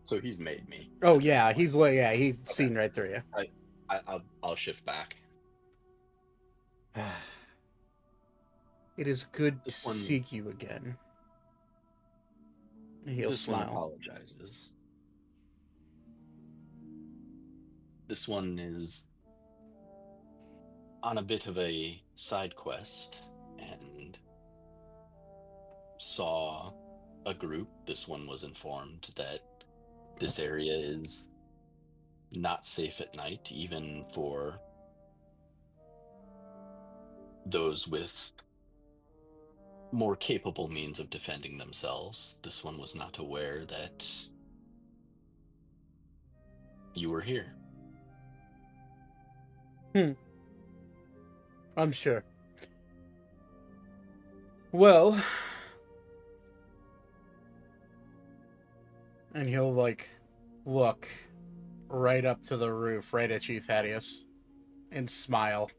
So he's made me. Oh yeah, he's seen right through you. I'll shift back. It is good to This one- seek you again. He'll This one smile. apologizes. This one is on a bit of a side quest and saw a group. This one was informed that this area is not safe at night, even for those with more capable means of defending themselves. This one was not aware that you were here. I'm sure. Well, and he'll look right up to the roof, right at you, Thaddeus, and smile.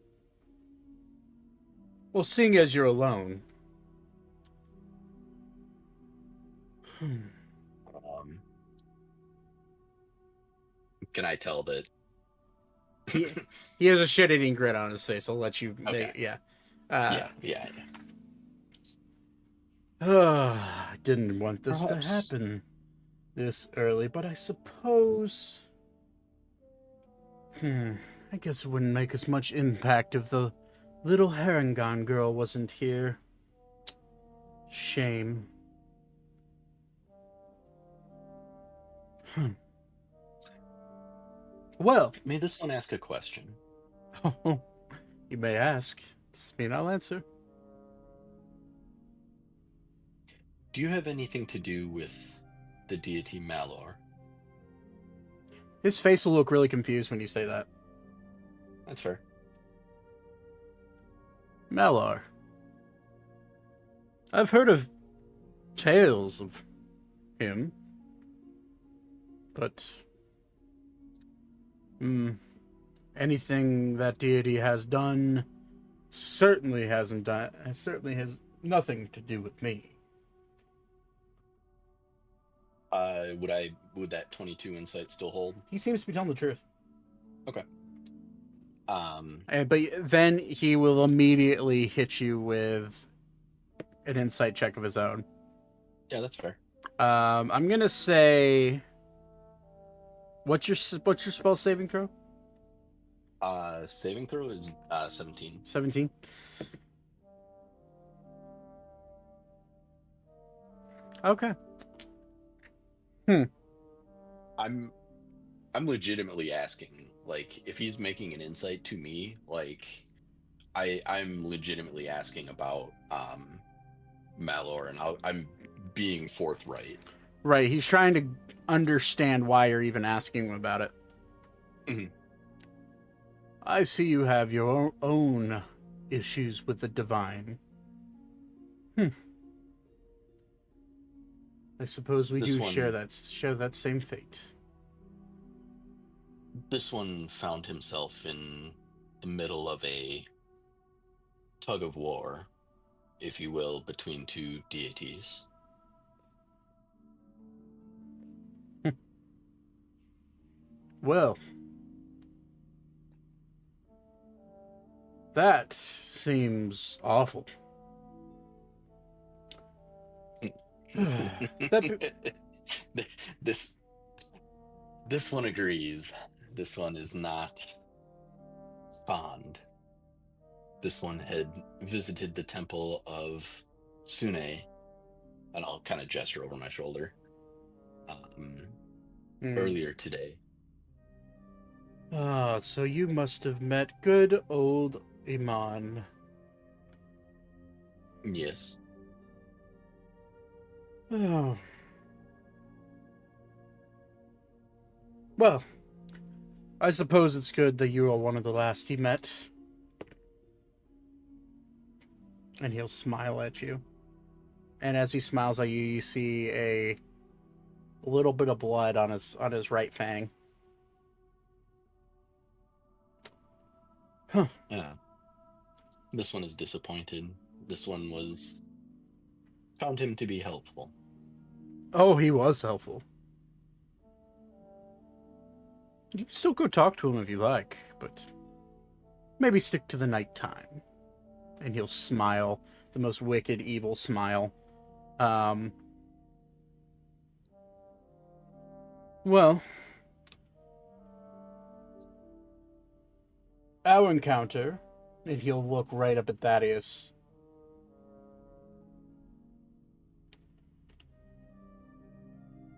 Well, seeing as you're alone. Can I tell that? He has a shit-eating grin on his face. I'll let you. Okay. Yeah. Yeah. I didn't want this Perhaps. to happen this early, but I suppose. I guess it wouldn't make as much impact if the little Harangon girl wasn't here. Shame. Well, May this one ask a question? you may ask. Does mean I'll answer. Do you have anything to do with the deity Malar? His face will look really confused when you say that. That's fair. Malar. I've heard of tales of him, but anything that deity has done certainly has nothing to do with me. Would that 22 insight still hold? He seems to be telling the truth. Okay. But then he will immediately hit you with an insight check of his own. Yeah, that's fair. I'm gonna say, what's your spell saving throw? Saving throw is 17. 17. Okay. I'm legitimately asking, like, if he's making an insight to me, like, I'm legitimately asking about Malor, and I'm being forthright. Right. He's trying to understand why you're even asking him about it. Mhm. I see you have your own issues with the divine. I suppose we This do one- share that same fate. This one found himself in the middle of a tug of war, if you will, between two deities. Well, that seems awful. This one agrees. This one is not fond. This one had visited the temple of Sune, and I'll kind of gesture over my shoulder, earlier today. Ah, so you must have met good old Iman. Yes. Oh. Well, I suppose it's good that you are one of the last he met. And he'll smile at you. And as he smiles at you, you see a little bit of blood on his right fang. Huh. Yeah. This one is disappointed. This one found him to be helpful. Oh, he was helpful. You can still go talk to him if you like, but maybe stick to the nighttime. And he'll smile, the most wicked, evil smile. Well, our encounter, and he'll look right up at Thaddeus.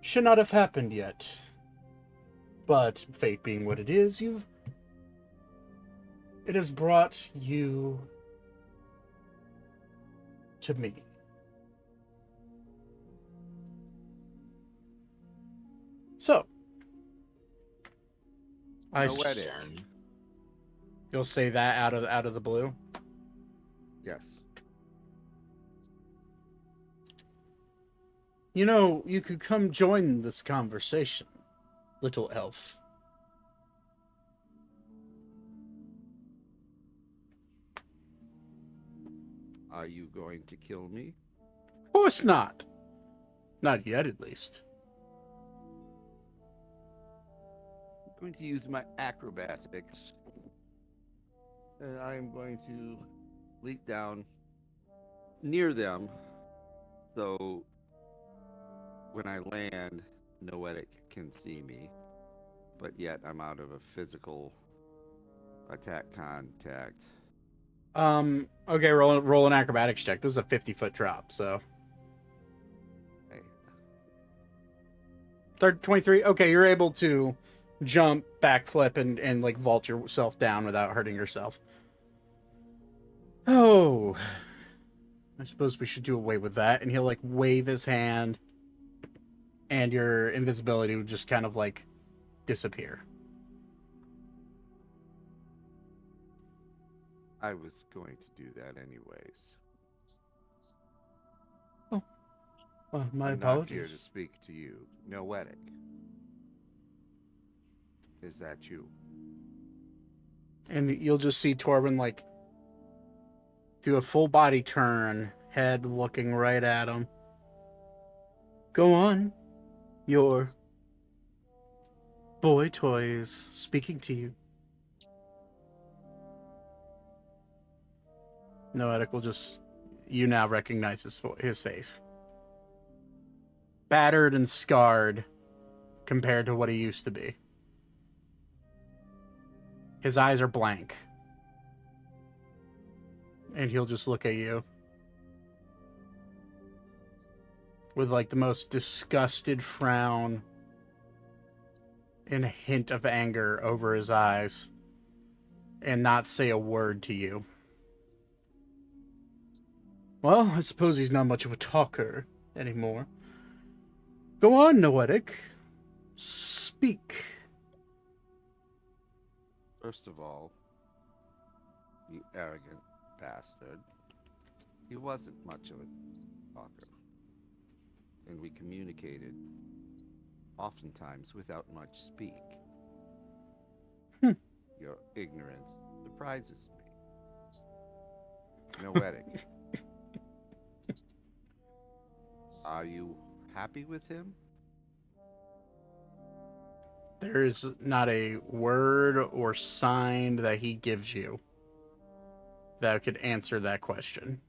Should not have happened yet. But fate being what it is, it has brought you to me. So, No wedding. You'll say that out of the blue. Yes. You know, you could come join this conversation, little elf. Are you going to kill me? Of course not. Not yet, at least. I'm going to use my acrobatics. And I am going to leap down near them. So when I land, Noetic can see me. But yet I'm out of a physical attack contact. Okay, roll an acrobatics check. This is a 50-foot drop, so. Hey, 23. Okay, you're able to jump, backflip, and like vault yourself down without hurting yourself. Oh, I suppose we should do away with that. And he'll like wave his hand, and your invisibility would just kind of like disappear. I was going to do that anyways. Well, my I'm not here apologies. to speak to you. Noetic. Is that you? And you'll just see Torben like do a full body turn, head looking right at him. Go on. Your boy toy is speaking to you. Noetic will just... You now recognize his face. battered and scarred compared to what he used to be. His eyes are blank. And he'll just look at you with like the most disgusted frown and a hint of anger over his eyes and not say a word to you. Well, I suppose he's not much of a talker anymore. Go on, Noetic. Speak. First of all, you arrogant bastard. He wasn't much of a talker. And we communicated, oftentimes without much speak. Your ignorance surprises me. Noetic. Are you happy with him? There's not a word or sign that he gives you that could answer that question.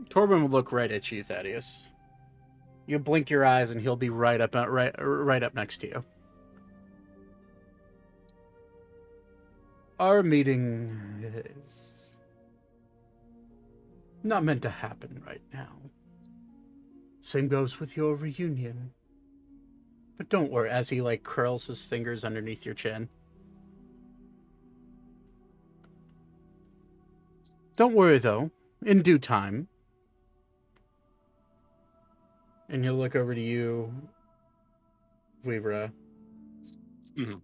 Torben will look right at you, Thaddeus. You blink your eyes and he'll be right up next to you. Our meeting is not meant to happen right now. Same goes with your reunion. But don't worry, as he like curls his fingers underneath your chin. Don't worry though, in due time. And he'll look over to you, Vouivre, and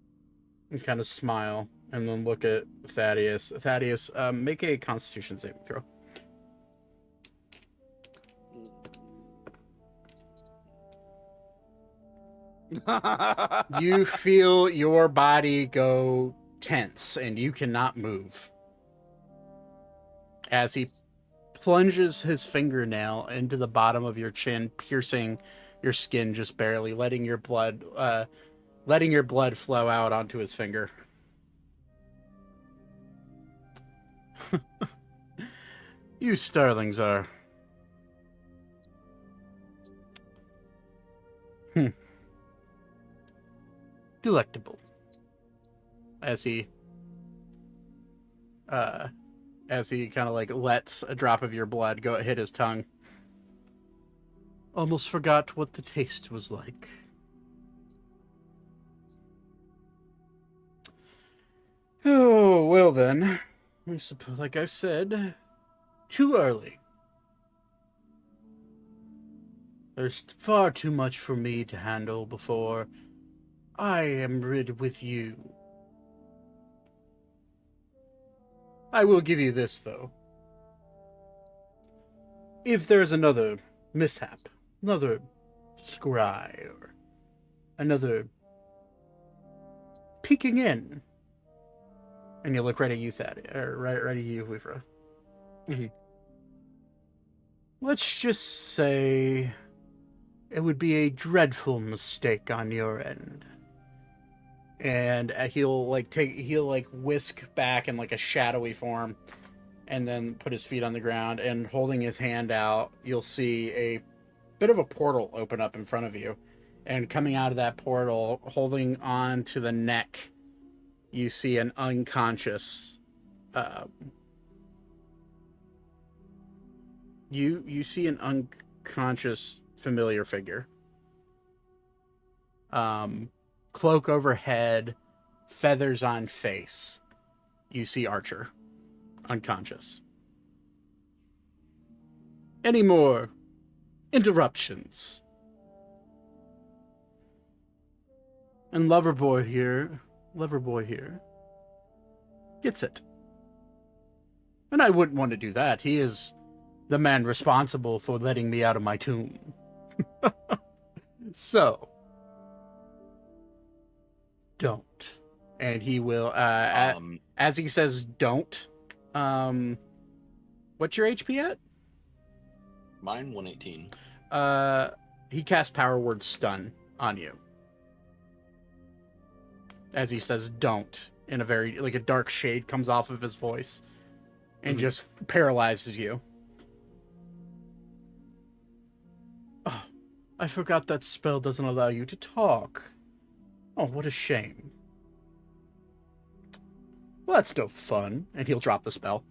kind of smile, and then look at Thaddeus. Thaddeus, make a Constitution saving throw. You feel your body go tense, and you cannot move. As he plunges his fingernail into the bottom of your chin, piercing your skin just barely, letting your blood flow out onto his finger. You starlings are delectable. As he kind of like lets a drop of your blood go hit his tongue. Almost forgot what the taste was like. Oh, well then. I suppose, like I said, too early. There's far too much for me to handle before I am rid with you. I will give you this, though. If there's another mishap, another scry, or another peeking in, and you look right at you, right at you, Vouivre. Let's just say it would be a dreadful mistake on your end. And he'll whisk back in like a shadowy form and then put his feet on the ground, and holding his hand out, you'll see a bit of a portal open up in front of you. And coming out of that portal, holding on to the neck, you see an unconscious you see an unconscious familiar figure. Cloak overhead, feathers on face. You see Archer, unconscious. Any more interruptions? And Loverboy here gets it. And I wouldn't want to do that. He is the man responsible for letting me out of my tomb. So, don't. And he will, as he says don't, what's your HP at? Mine 118. He casts Power Word Stun on you. As he says don't, in a very, like a dark shade comes off of his voice and just paralyzes you. I forgot that spell doesn't allow you to talk. Oh, what a shame. Well, that's no fun. And he'll drop the spell.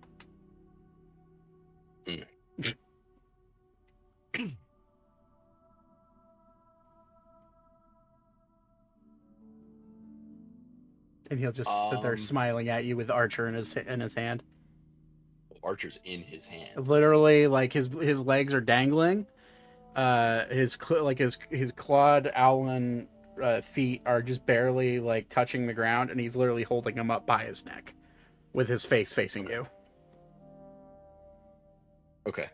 And he'll just sit there smiling at you with Archer in his hand. Archer's in his hand. Literally, like his legs are dangling. His clawed owlin feet are just barely like touching the ground, and he's literally holding him up by his neck, with his face facing you. Okay.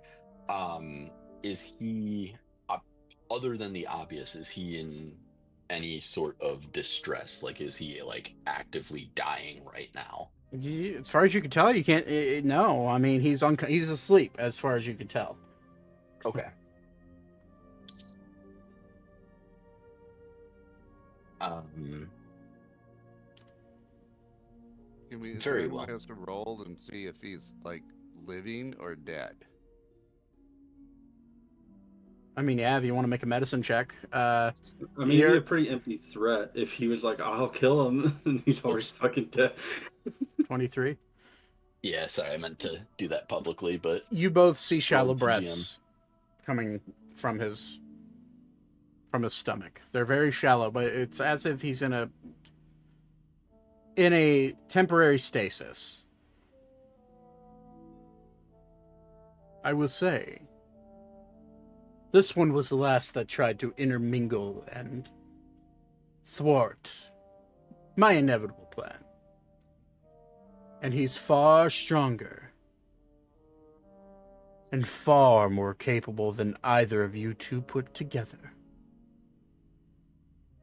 Is he, other than the obvious, is he in any sort of distress? Like, is he like actively dying right now? As far as you can tell, you can't. No, I mean he's asleep. As far as you can tell. Okay. Can we Very well. has to roll and see if he's like living or dead? I mean, yeah, if you want to make a medicine check. I mean, he'd be a pretty empty threat if he was like, I'll kill him, and he's already fucking dead. 23. Yeah, sorry, I meant to do that publicly, but You both see shallow Roll to breaths coming from his stomach. They're very shallow, but it's as if he's in a temporary stasis. I will say, this one was the last that tried to intermingle and thwart my inevitable plan. And he's far stronger and far more capable than either of you two put together.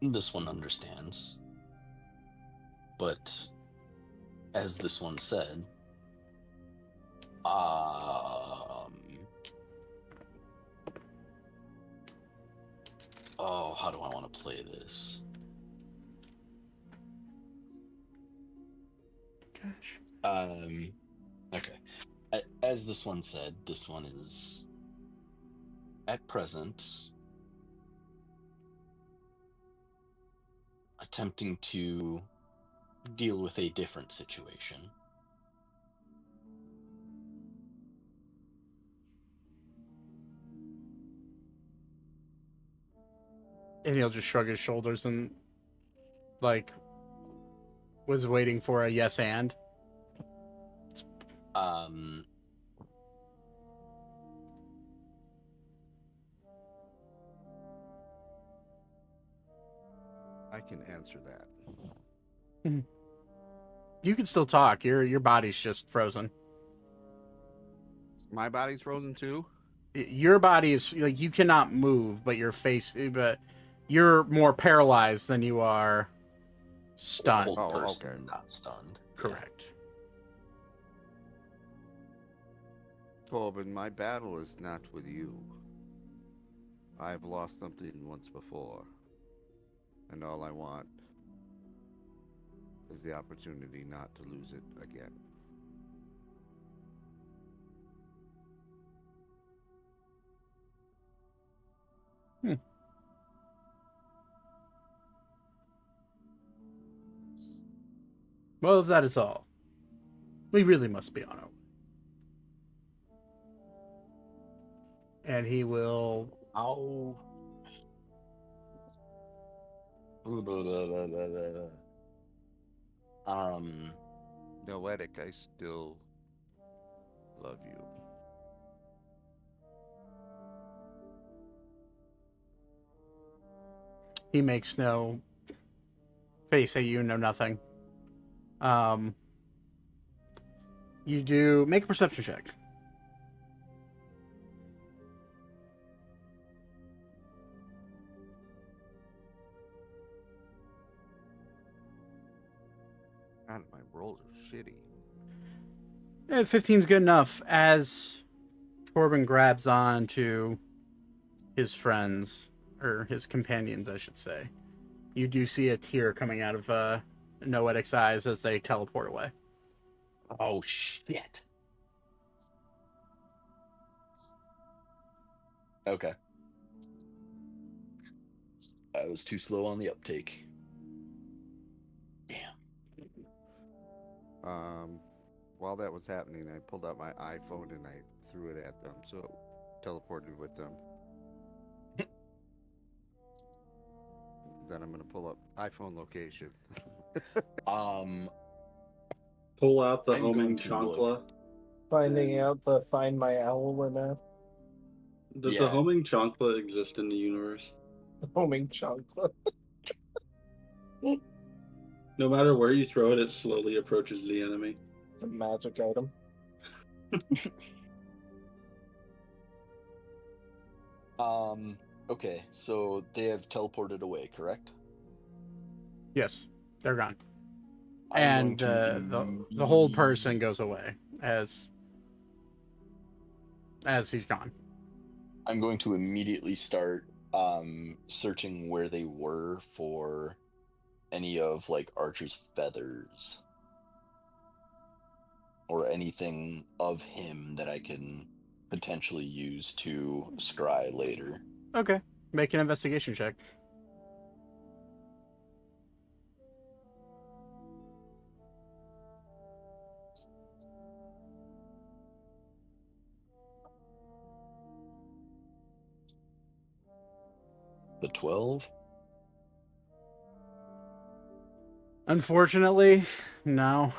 this one understands. But as this one said, oh, how do I want to play this? Gosh. Okay. As this one said, this one is at present attempting to deal with a different situation. And he'll just shrug his shoulders and, like, was waiting for a yes and. I can answer that. You can still talk. Your body's just frozen. My body's frozen too. Your body is like you cannot move, but but you're more paralyzed than you are stunned. Whole Oh, person, okay. not stunned. Correct. Torben, my battle is not with you. I've lost something once before, and all I want is the opportunity not to lose it again. Well, if that is all, we really must be on our way. And he will. Ow. Noetic, I still love you. He makes no face at you, no nothing. You do make a perception check. God, my rolls are shitty. 15's good enough. As Torben grabs on to his friends, or his companions, I should say, you do see a tear coming out of Noetic's eyes as they teleport away. Oh, shit. Okay. I was too slow on the uptake. Damn. While that was happening, I pulled out my iPhone and I threw it at them, so it teleported with them. Then I'm gonna pull up iPhone location. Um, Pull out the I'm homing going to look. chancla. Finding out the Find My Owl in that Does Yeah. the homing chancla exist in the universe? homing chocolate. No matter where you throw it, it slowly approaches the enemy. It's a magic item. Okay, so they have teleported away, correct? Yes, they're gone. I'm And going to the whole person goes away as he's gone. I'm going to immediately start searching where they were for any of like Archer's feathers or anything of him that I can potentially use to scry later. Okay, make an investigation check. The 12? Unfortunately, no.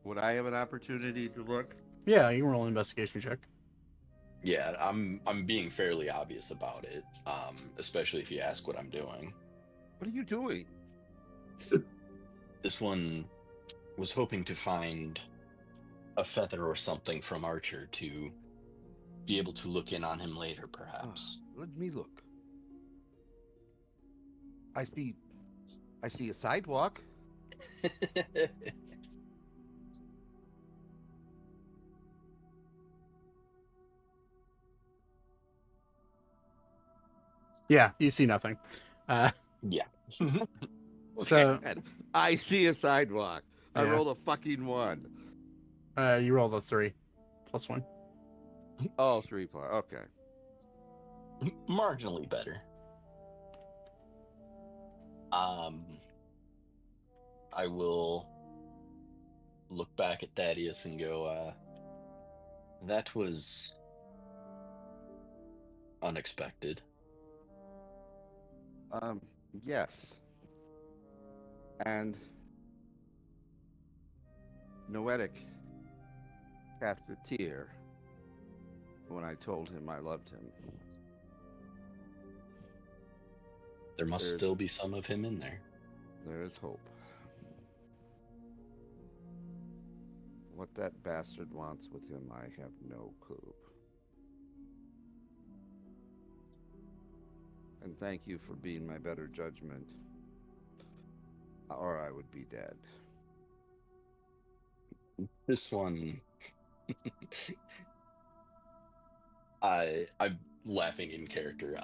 Would I have an opportunity to look? Yeah, you can roll an investigation check. Yeah, I'm being fairly obvious about it, especially if you ask what I'm doing. What are you doing? This one was hoping to find a feather or something from Archer to be able to look in on him later, perhaps. Let me look. I see a sidewalk. Yeah, you see nothing. Yeah. So I see a sidewalk. I Yeah. rolled a fucking 1. you roll the 3 plus 1. Oh, 3 plus. Okay. Marginally better. I will look back at Thaddeus and go, that was unexpected. Yes. And Noetic cast a tear when I told him I loved him. There must There's- still be some of him in there. There is hope. What that bastard wants with him, I have no clue. And thank you for being my better judgment, or I would be dead. This one, I'm laughing in character.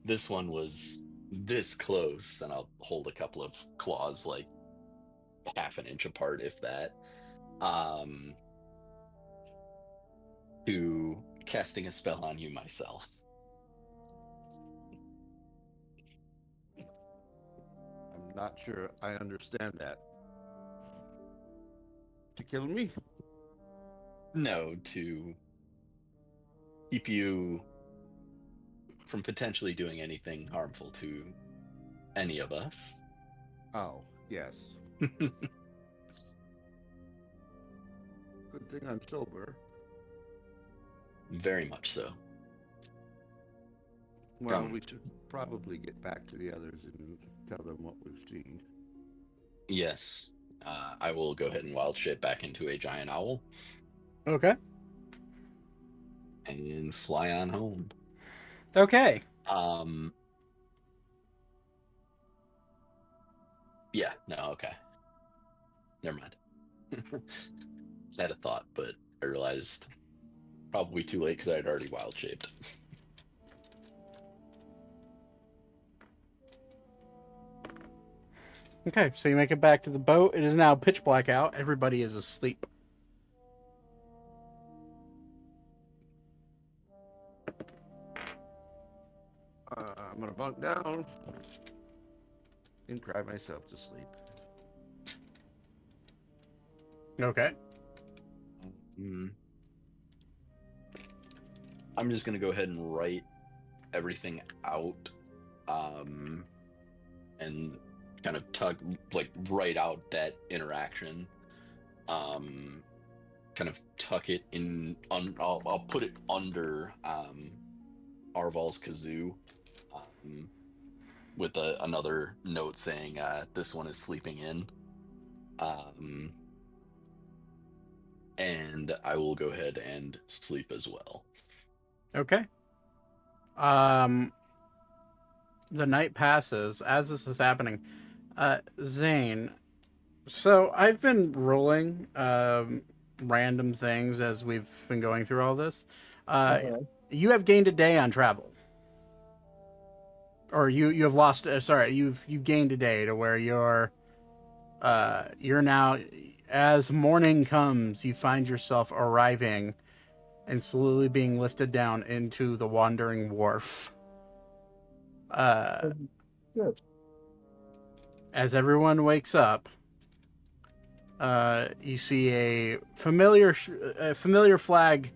This one was this close, and I'll hold a couple of claws like half an inch apart, if that, to casting a spell on you myself. I'm not sure I understand that. To kill me? No, to keep you from potentially doing anything harmful to any of us. Oh, yes. Good thing I'm sober. Very much so. Well, Come. we should probably get back to the others and tell them what we've seen. Yes. I will go ahead and wild shape back into a giant owl Okay. and fly on home. Okay. Yeah, no, okay. Never mind. I had a thought, but I realized probably too late because I had already wild shaped. Okay, so you make it back to the boat. It is now pitch black out. Everybody is asleep. I'm gonna bunk down and cry myself to sleep. Okay. I'm just gonna go ahead and write everything out, and kind of write out that interaction. Kind of tuck it in. I'll put it under Arval's kazoo, with another note saying this one is sleeping in. And I will go ahead and sleep as well. Okay. The night passes as this is happening. Zane, so I've been rolling random things as we've been going through all this. You have gained a day on travel, or you have lost. Sorry, you've gained a day to where you're now, as morning comes, you find yourself arriving and slowly being lifted down into the Wandering Wharf. Good. As everyone wakes up, you see a familiar flag,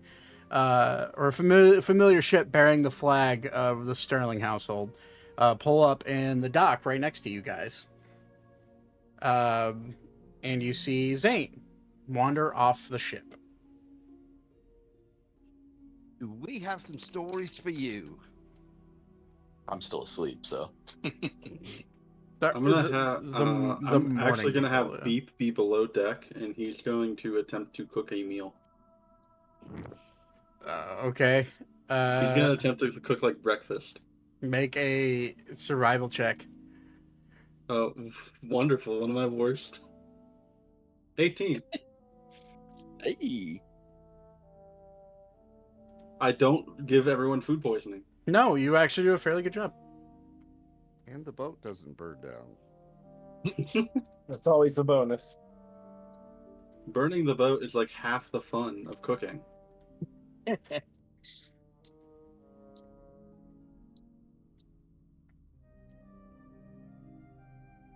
or a familiar ship bearing the flag of the Sterling household, pull up in the dock right next to you guys. And you see Zane wander off the ship. We have some stories for you. I'm still asleep, so. I'm actually gonna have Beep be below deck, and he's going to attempt to cook a meal. Okay. He's gonna attempt to cook like breakfast. Make a survival check. Oh, wonderful! One of my worst. 18. Hey. I don't give everyone food poisoning. No, you actually do a fairly good job. And the boat doesn't burn down. That's always a bonus. Burning the boat is like half the fun of cooking.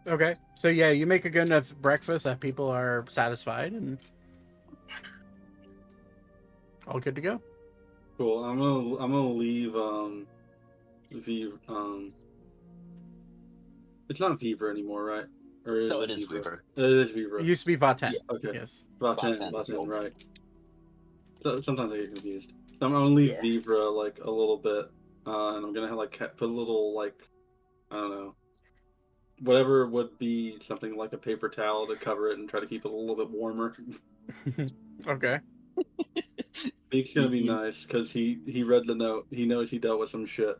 Okay, so yeah, you make a good enough breakfast that people are satisfied and all good to go. Cool. I'm gonna leave Vouivre. It's not Vouivre anymore, right? Or No, it is Vouivre. It is Vouivre. It used to be Vaten. Yeah. Okay. Yes. Vaten, right. So, sometimes I get confused. So I'm gonna leave Vouivre like a little bit, and I'm gonna put a little I don't know, whatever would be something like a paper towel to cover it and try to keep it a little bit warmer. Okay. Beak's gonna be nice because he read the note. He knows he dealt with some shit.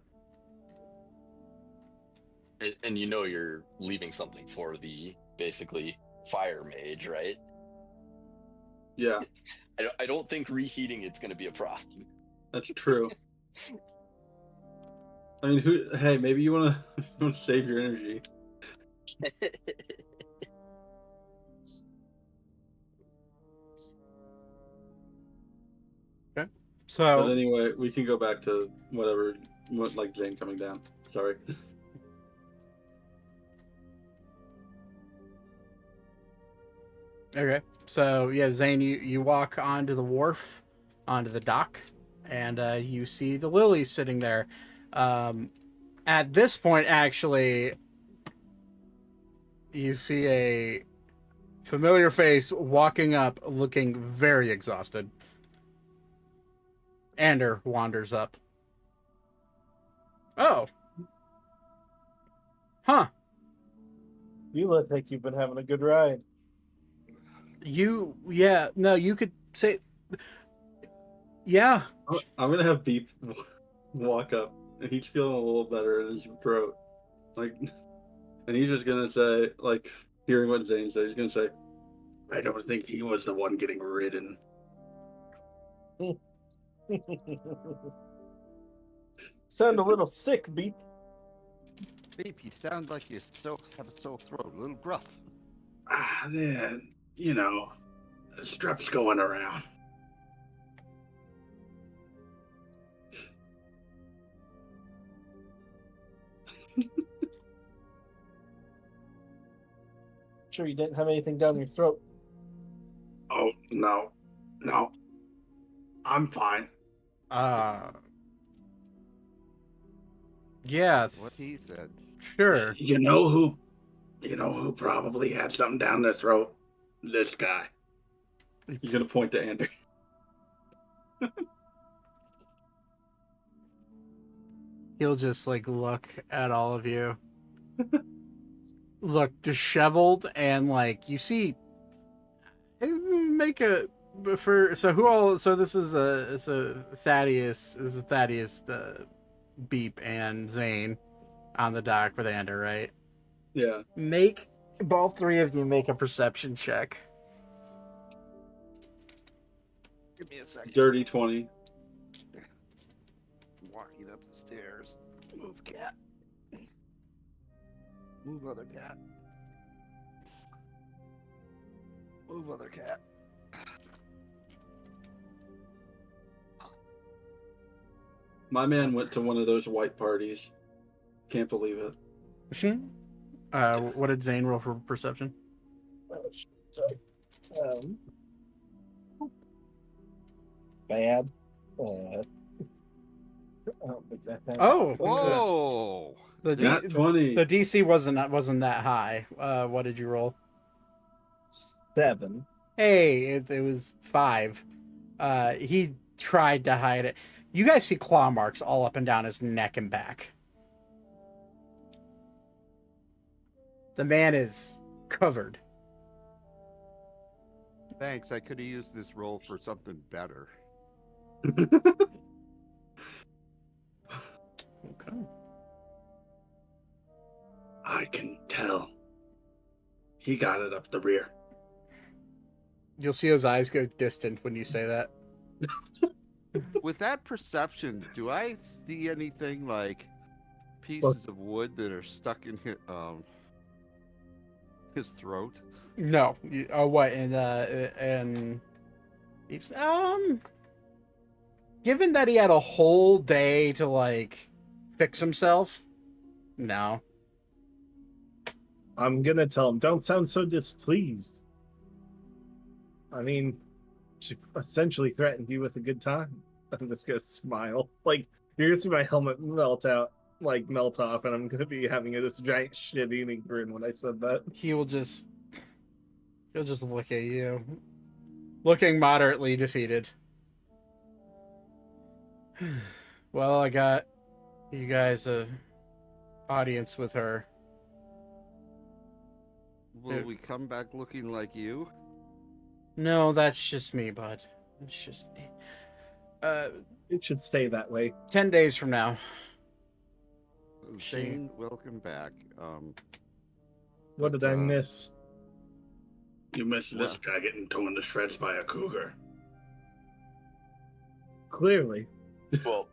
And you know you're leaving something for the basically fire mage, right? Yeah, I don't think reheating it's going to be a problem. that's true. I mean, hey, maybe you wanna save your energy. So But anyway, we can go back to like Zane coming down. Sorry. okay. So yeah, Zane, you walk onto the wharf, onto the dock, and you see the lilies sitting there. At this point, actually, you see a familiar face walking up, looking very exhausted. Ander wanders up. Oh. Huh. You look like you've been having a good ride. You could say, yeah. I'm gonna have Beep walk up, and he's feeling a little better in his throat, and he's just gonna say, hearing what Zane said, he's gonna say, "I don't think he was the one getting ridden." Sound a little sick, Beep. Beep, you sound like you have a sore throat, a little gruff. Man, the strep's going around. Sure you didn't have anything down your throat. Oh, no. No. I'm fine. Yes. What he said. Sure. You know who probably had something down their throat? This guy. He's gonna point to Andy. He'll just like look at all of you. Look disheveled and like you see make a for so who all so this is Thaddeus Beep and Zane on the dock with Ander, right? Yeah. Make both three of you make a perception check. Give me a second. Dirty 20. Walking up the stairs. Move, cat. Move, other cat. Move, other cat. My man went to one of those white parties. Can't believe it. What did Zane roll for perception? Oh, sorry. Bad. I don't think that happened. Oh, Whoa! the Nat 20. the DC wasn't that high. What did you roll? 7. Hey, it was 5. He tried to hide it. You guys see claw marks all up and down his neck and back. The man is covered. Thanks, I could have used this roll for something better. Okay. I can tell. He got it up the rear. You'll see his eyes go distant when you say that. With that perception, do I see anything like pieces of wood that are stuck in his throat? No. What? And given that he had a whole day to like fix himself, no. I'm gonna tell him, don't sound so displeased. I mean, she essentially threatened you with a good time. I'm just gonna smile. Like, you're gonna see my helmet melt off, and I'm gonna be having this giant shit-eating grin when I said that. He'll just look at you, looking moderately defeated. Well, I got you guys a audience with her. Will we come back looking like you? No, that's just me, bud. It's just me. It should stay that way. 10 days from now. Zane, welcome back. What did I miss? You missed this guy getting torn to shreds by a cougar. Clearly. Well,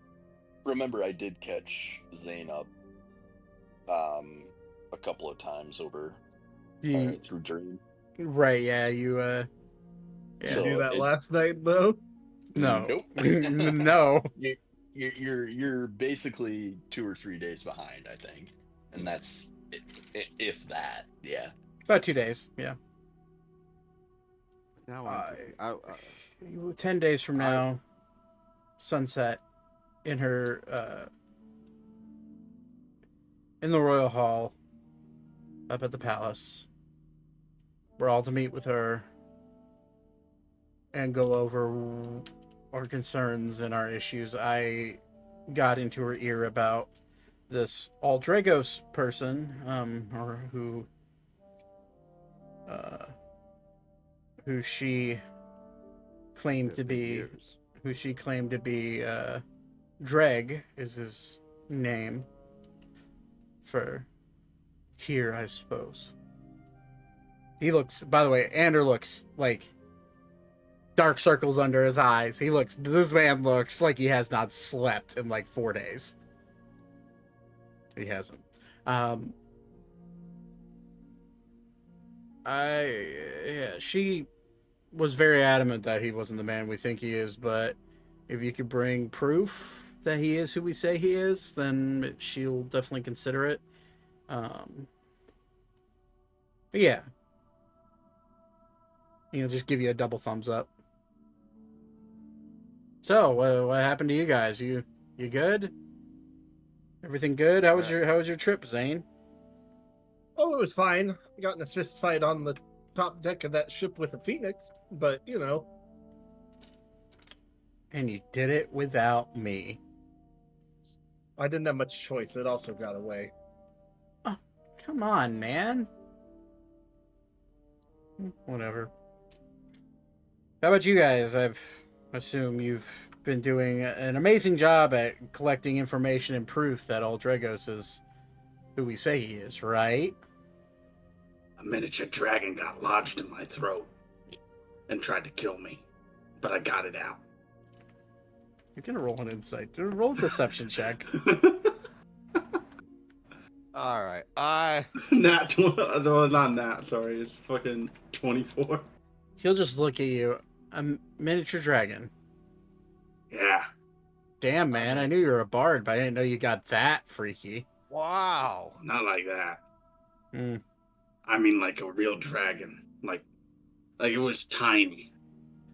remember I did catch Zane up a couple of times over through Dream. Right, yeah, you Did So you do that it- last night, though? no. Nope. No. You're basically 2 or 3 days behind, I think, and that's if that. Yeah. About 2 days, yeah. Now 10 days from now, sunset in her in the royal hall up at the palace. We're all to meet with her and go over our concerns and our issues. I got into her ear about this Aldragos person, or who she claimed to be, Dreg is his name for here, I suppose. He looks, by the way, Ander looks like dark circles under his eyes. This man looks like he has not slept in like 4 days. He hasn't. She was very adamant that he wasn't the man we think he is, but if you could bring proof that he is who we say he is, then she'll definitely consider it. But yeah, he'll just give you a double thumbs up. So, what happened to you guys? You good? Everything good? How was your trip, Zane? Oh, it was fine. I got in a fist fight on the top deck of that ship with a phoenix, but you know. And you did it without me. I didn't have much choice. It also got away. Oh, come on, man. Whatever. How about you guys? I assume you've been doing an amazing job at collecting information and proof that Aldregos is who we say he is, right? A miniature dragon got lodged in my throat and tried to kill me, but I got it out. You're gonna roll an insight. Roll a deception check. All right. No, not nat, sorry. It's fucking 24. He'll just look at you. A miniature dragon. Yeah. Damn, man. I knew you were a bard, but I didn't know you got that freaky. Wow. Not like that. Hmm. I mean like a real dragon. Like it was tiny.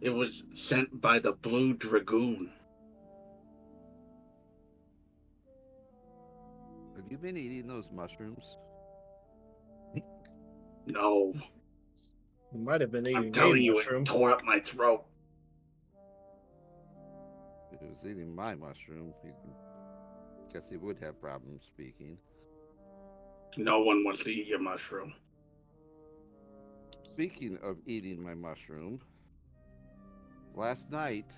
It was sent by the Blue Dragoon. Have you been eating those mushrooms? No. You might have been eating I'm telling you, mushroom. it tore up my throat. If it was eating my mushroom, guess he would have problems speaking. No one wants to eat your mushroom. Speaking of eating my mushroom, last night,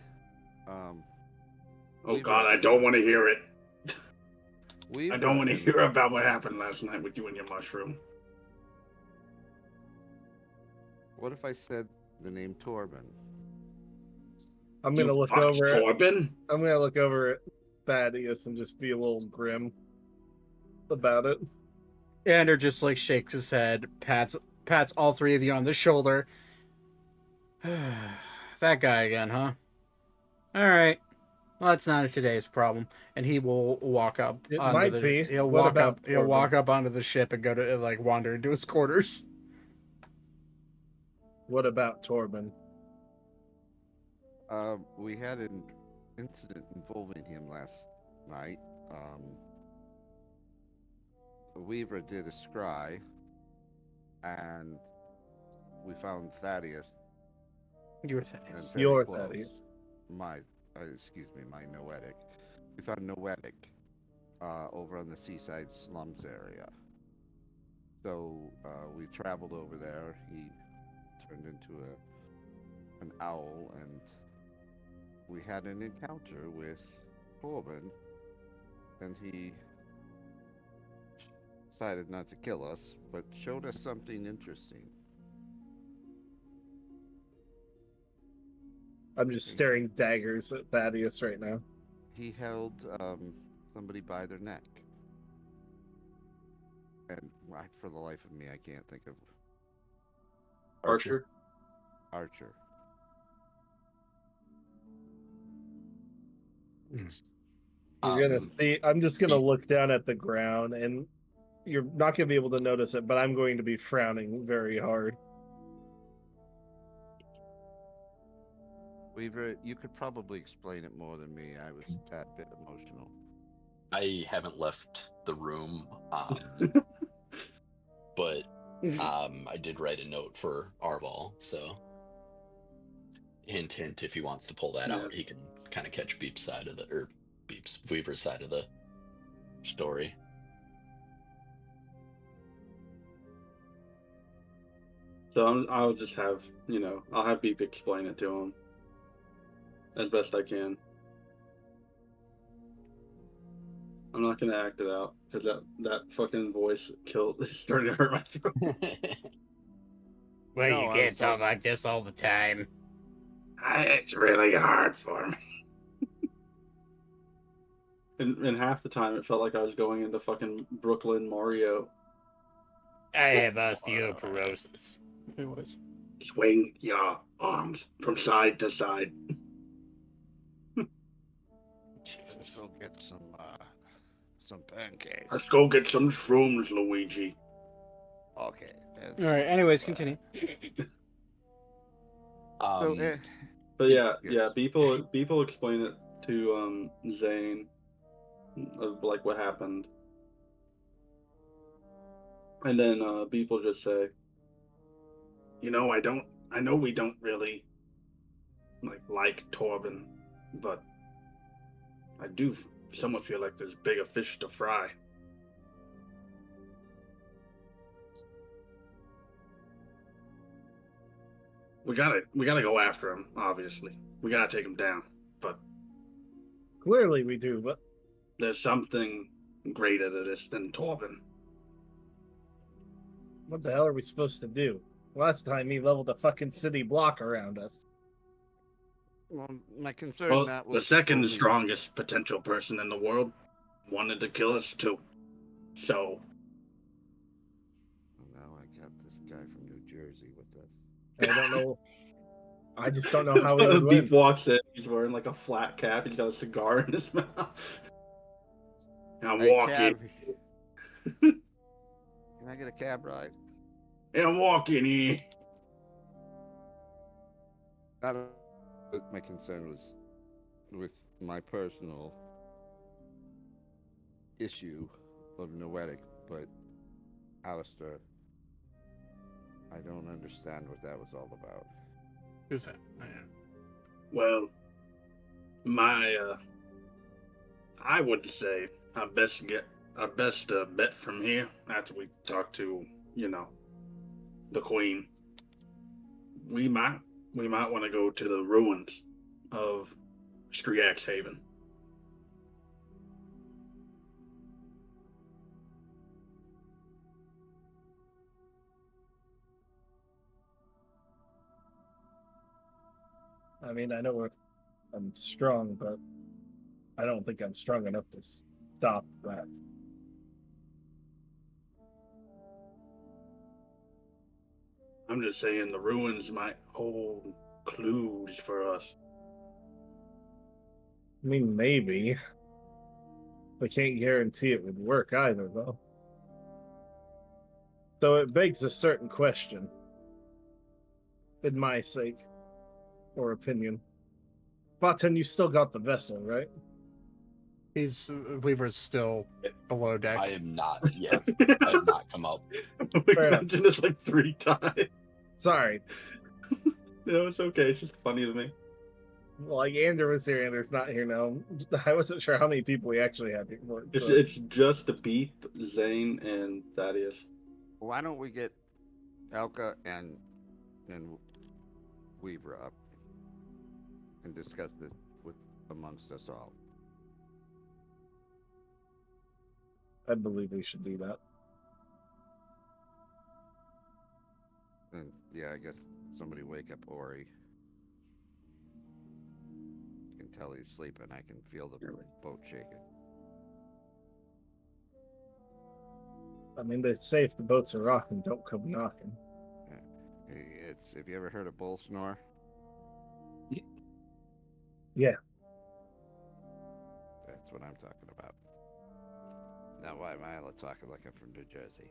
Oh Vouivre God, I did- don't want to hear it. Vouivre I don't want to did- hear about what happened last night with you and your mushroom. What if I said the name Torben? I'm gonna You look fucked over. Torben? I'm gonna look over at Thaddeus and just be a little grim about it. Ander just like shakes his head, pats all three of you on the shoulder. That guy again, huh? All right. Well, that's not today's problem. And he will walk up. It onto might the, be. He'll What walk about up. He'll Torben? walk up onto the ship and go to like wander into his quarters. What about Torben? We had an incident involving him last night. Vouivre did a scry, and we found Thaddeus. You were and Thaddeus. very Your close. Thaddeus. My Noetic. We found Noetic over on the seaside slums area. So we traveled over there. He turned into an owl, and we had an encounter with Corbin, and he decided not to kill us, but showed us something interesting. I'm just staring daggers at Thaddeus right now. He held somebody by their neck. And for the life of me, I can't think of Archer? Archer. You're gonna see. I'm just gonna look down at the ground, and you're not gonna be able to notice it, but I'm going to be frowning very hard. Vouivre, you could probably explain it more than me. I was a tad bit emotional. I haven't left the room, but I did write a note for Arval, so hint, hint. If he wants to pull that Yeah. out, he can kind of catch Vouivre's side of the story. So I'll just have, I'll have Beep explain it to him as best I can. I'm not gonna act it out because that fucking voice is starting to hurt my throat. Well, No, you I can't was talk talking- like this all the time. It's really hard for me. And half the time it felt like I was going into fucking Brooklyn Mario. I have osteoporosis. Anyways. Swing your arms from side to side. Let's go get some pancakes. Let's go get some shrooms, Luigi. Okay. All right. Anyways, continue. So, But yeah, yes. people explain it to Zane of like what happened, and then people just say, I know we don't really like Torben, but I do somewhat feel like there's bigger fish to fry. We gotta go after him. Obviously, we gotta take him down. But Clearly we do, but there's something greater to this than Torben. what the hell are we supposed to do? Last time he leveled a fucking city block around us. Well, my concern Well, that the was second only- strongest potential person in the world wanted to kill us too. So Now I got this guy from New Jersey with us. I don't know. I just don't know how he would Beep win. walks in. He's wearing like a flat cap. He's got a cigar in his mouth. I'm Hey, walking. cab. Can I get a cab ride? I'm walking here. My concern was with my personal issue of Noetic, but Alistair, I don't understand what that was all about. Who's that? Well, I would say our best bet from here after we talk to the Queen. We might want to go to the ruins of Striax Haven. I mean, I know I'm strong, but I don't think I'm strong enough to stop that. I'm just saying the ruins might hold clues for us. I mean, maybe. I can't guarantee it would work either, though. So it begs a certain question, in my sake, or opinion. Button, you still got the vessel, right? Vouivre's still below deck. I am not. Yeah, I have not come up. We Fair enough. mentioned this like 3 times. Sorry. It's okay. It's just funny to me. Like, Andrew was here, Andrew's not here now. I wasn't sure how many people we actually had here for it. So. It's just Beep, Zane, and Thaddeus. Why don't we get Elka and Weaver up and discuss this amongst us all? I believe we should do that. And yeah, I guess somebody wake up Ori. I can tell he's sleeping. I can feel the boat shaking. I mean, they say if the boats are rocking, don't come knocking. It's, have you ever heard a bull snore? Yeah. That's what I'm talking about. Now, why am I talking like I'm from New Jersey?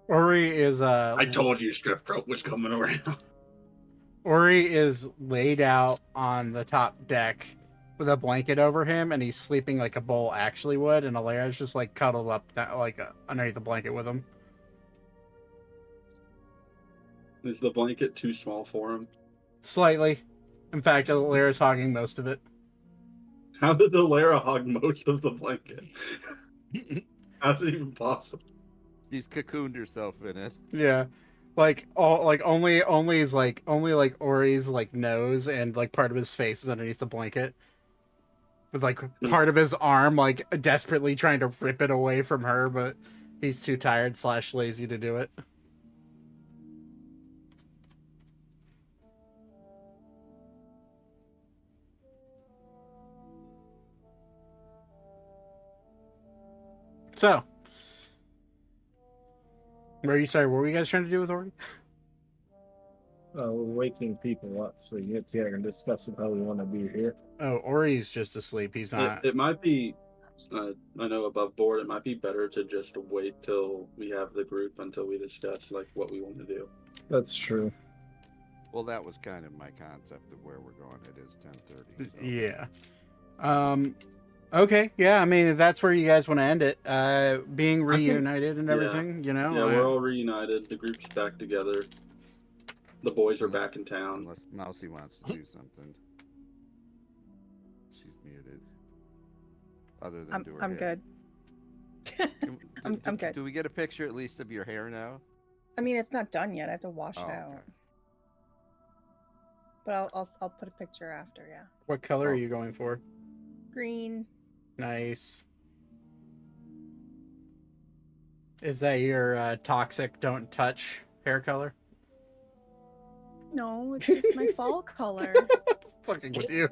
Ori is I told you strip throat was coming around. Ori is laid out on the top deck with a blanket over him, and he's sleeping like a bull actually would, and Alera's just like cuddled up underneath the blanket with him. Is the blanket too small for him? Slightly. In fact, Alera's hogging most of it. How did the Lara hog most of the blanket? How's it even possible? She's cocooned herself in it. Yeah. Only Ori's like nose and like part of his face is underneath the blanket. With like part of his arm like desperately trying to rip it away from her, but he's too tired / lazy to do it. So, what were you guys trying to do with Ori? We're waking people up so we can get together and discuss how we want to be here. Oh, Ori's just asleep. He's not. It might be, I know above board, it might be better to just wait till we have the group until we discuss like what we want to do. That's true. Well, that was kind of my concept of where we're going. It is 10:30. So. Yeah. Okay. Yeah. I mean, if that's where you guys want to end it, being reunited and yeah. everything, you know. Yeah, we're all reunited. The group's back together. The boys are back in town. Unless Mousy wants to do something. She's muted. Other than do her I'm hair. good. I'm good. Do we get a picture at least of your hair now? I mean, it's not done yet. I have to wash Oh, it out. okay. But I'll put a picture after. Yeah. What color are you going for? Green. Nice. Is that your toxic don't touch hair color? No, it's just my fall color. Fucking with you.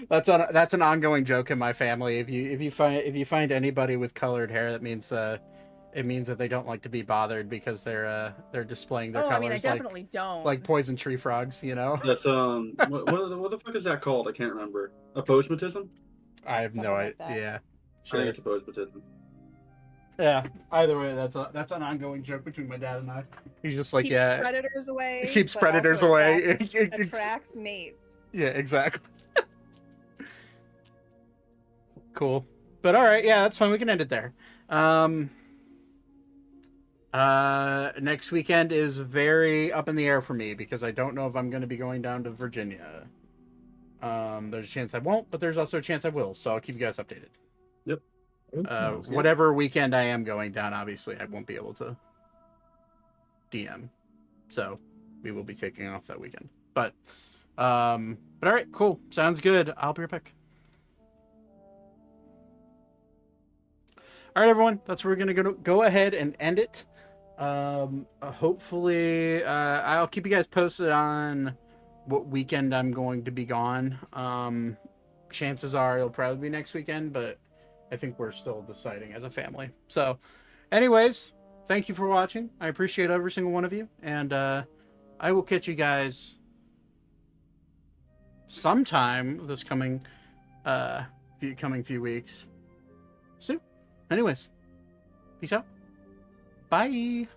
That's an ongoing joke in my family. If you find anybody with colored hair, that means it means that they don't like to be bothered because they're displaying their colors. I mean, I definitely don't. Like poison tree frogs, you know. That's what the fuck is that called? I can't remember. Apostmatism? I have no Something like idea. that. Yeah, I sure. think it's apostmatism. Yeah. Either way, that's an ongoing joke between my dad and I. He's just like, keeps yeah, predators away. keeps but predators also away. attracts mates. Yeah, exactly. Cool. But all right, yeah, that's fine. We can end it there. Next weekend is very up in the air for me because I don't know if I'm going to be going down to Virginia. There's a chance I won't, but there's also a chance I will. So I'll keep you guys updated. Yep. Whatever weekend I am going down, obviously I won't be able to DM. So we will be taking off that weekend. But all right, cool. Sounds good. I'll be right back. All right, everyone. That's where we're going to go ahead and end it. Hopefully, I'll keep you guys posted on what weekend I'm going to be gone. Chances are it'll probably be next weekend, but I think we're still deciding as a family. So, anyways, thank you for watching. I appreciate every single one of you, and I will catch you guys sometime this coming few weeks. So, anyways, peace out. Bye.